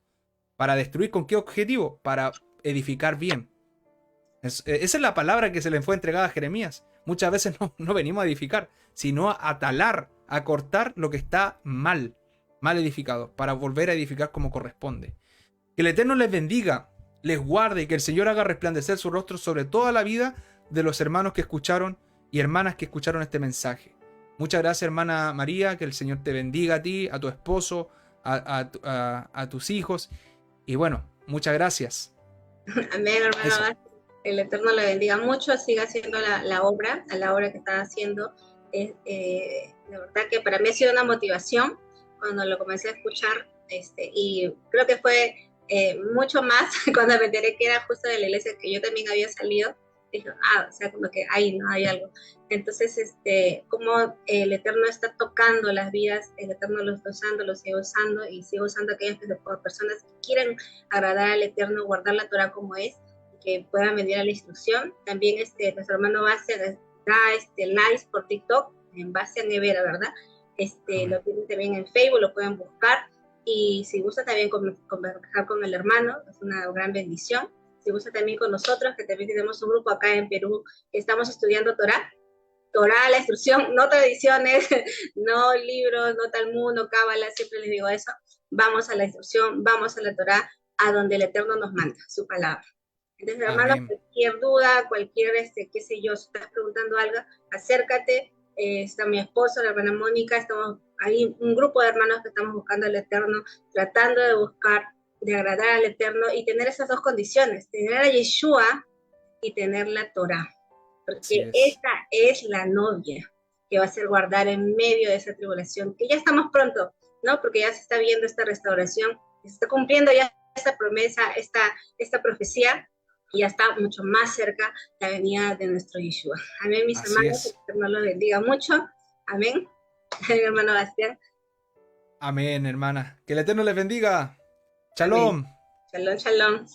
¿Para destruir con qué objetivo? Para edificar bien. Esa es la palabra que se le fue entregada a Jeremías. Muchas veces no venimos a edificar, sino a talar, a cortar lo que está mal edificado, para volver a edificar como corresponde. Que el Eterno les bendiga, les guarde, y que el Señor haga resplandecer su rostro sobre toda la vida de los hermanos que escucharon y hermanas que escucharon este mensaje. Muchas gracias, hermana María, que el Señor te bendiga a ti, a tu esposo, a tus hijos, y bueno, muchas gracias. Amén, hermano. El Eterno le bendiga mucho, siga haciendo la obra que está haciendo. De verdad que para mí ha sido una motivación cuando lo comencé a escuchar, y creo que fue mucho más cuando me enteré que era justo de la iglesia que yo también había salido. Dije, o sea, como que ahí no hay algo. Entonces, como el Eterno está tocando las vidas, el Eterno los está usando, los sigue usando, y sigue usando a aquellas personas que quieren agradar al Eterno, guardar la Torah como es, que puedan venir a la instrucción. También nuestro hermano Bastian da lives por TikTok, en Bastian Nevera, ¿verdad? Lo tienen también en Facebook, lo pueden buscar, y si gusta también conversar con el hermano, es una gran bendición. Si gusta también con nosotros, que también tenemos un grupo acá en Perú, que estamos estudiando Torah, la instrucción, no tradiciones, no libros, no Talmud, no Cábala, siempre les digo eso. Vamos a la instrucción, vamos a la Torah, a donde el Eterno nos manda, su palabra. Entonces, hermano, cualquier duda, qué sé yo, si estás preguntando algo, acércate. Está mi esposo, la hermana Mónica, estamos ahí, un grupo de hermanos que estamos buscando al Eterno, tratando de agradar al Eterno y tener esas dos condiciones, tener a Yeshua y tener la Torah, porque esta es la novia que va a ser guardar en medio de esa tribulación, que ya estamos pronto, ¿no? Porque ya se está viendo esta restauración, se está cumpliendo ya esta promesa, esta profecía, y ya está mucho más cerca la venida de nuestro Yeshua. Amén, mis hermanos, que el Eterno los bendiga mucho. Amén. Amén, hermano Bastián. Amén, hermana. Que el Eterno les bendiga. Shalom. Amén. Shalom, shalom.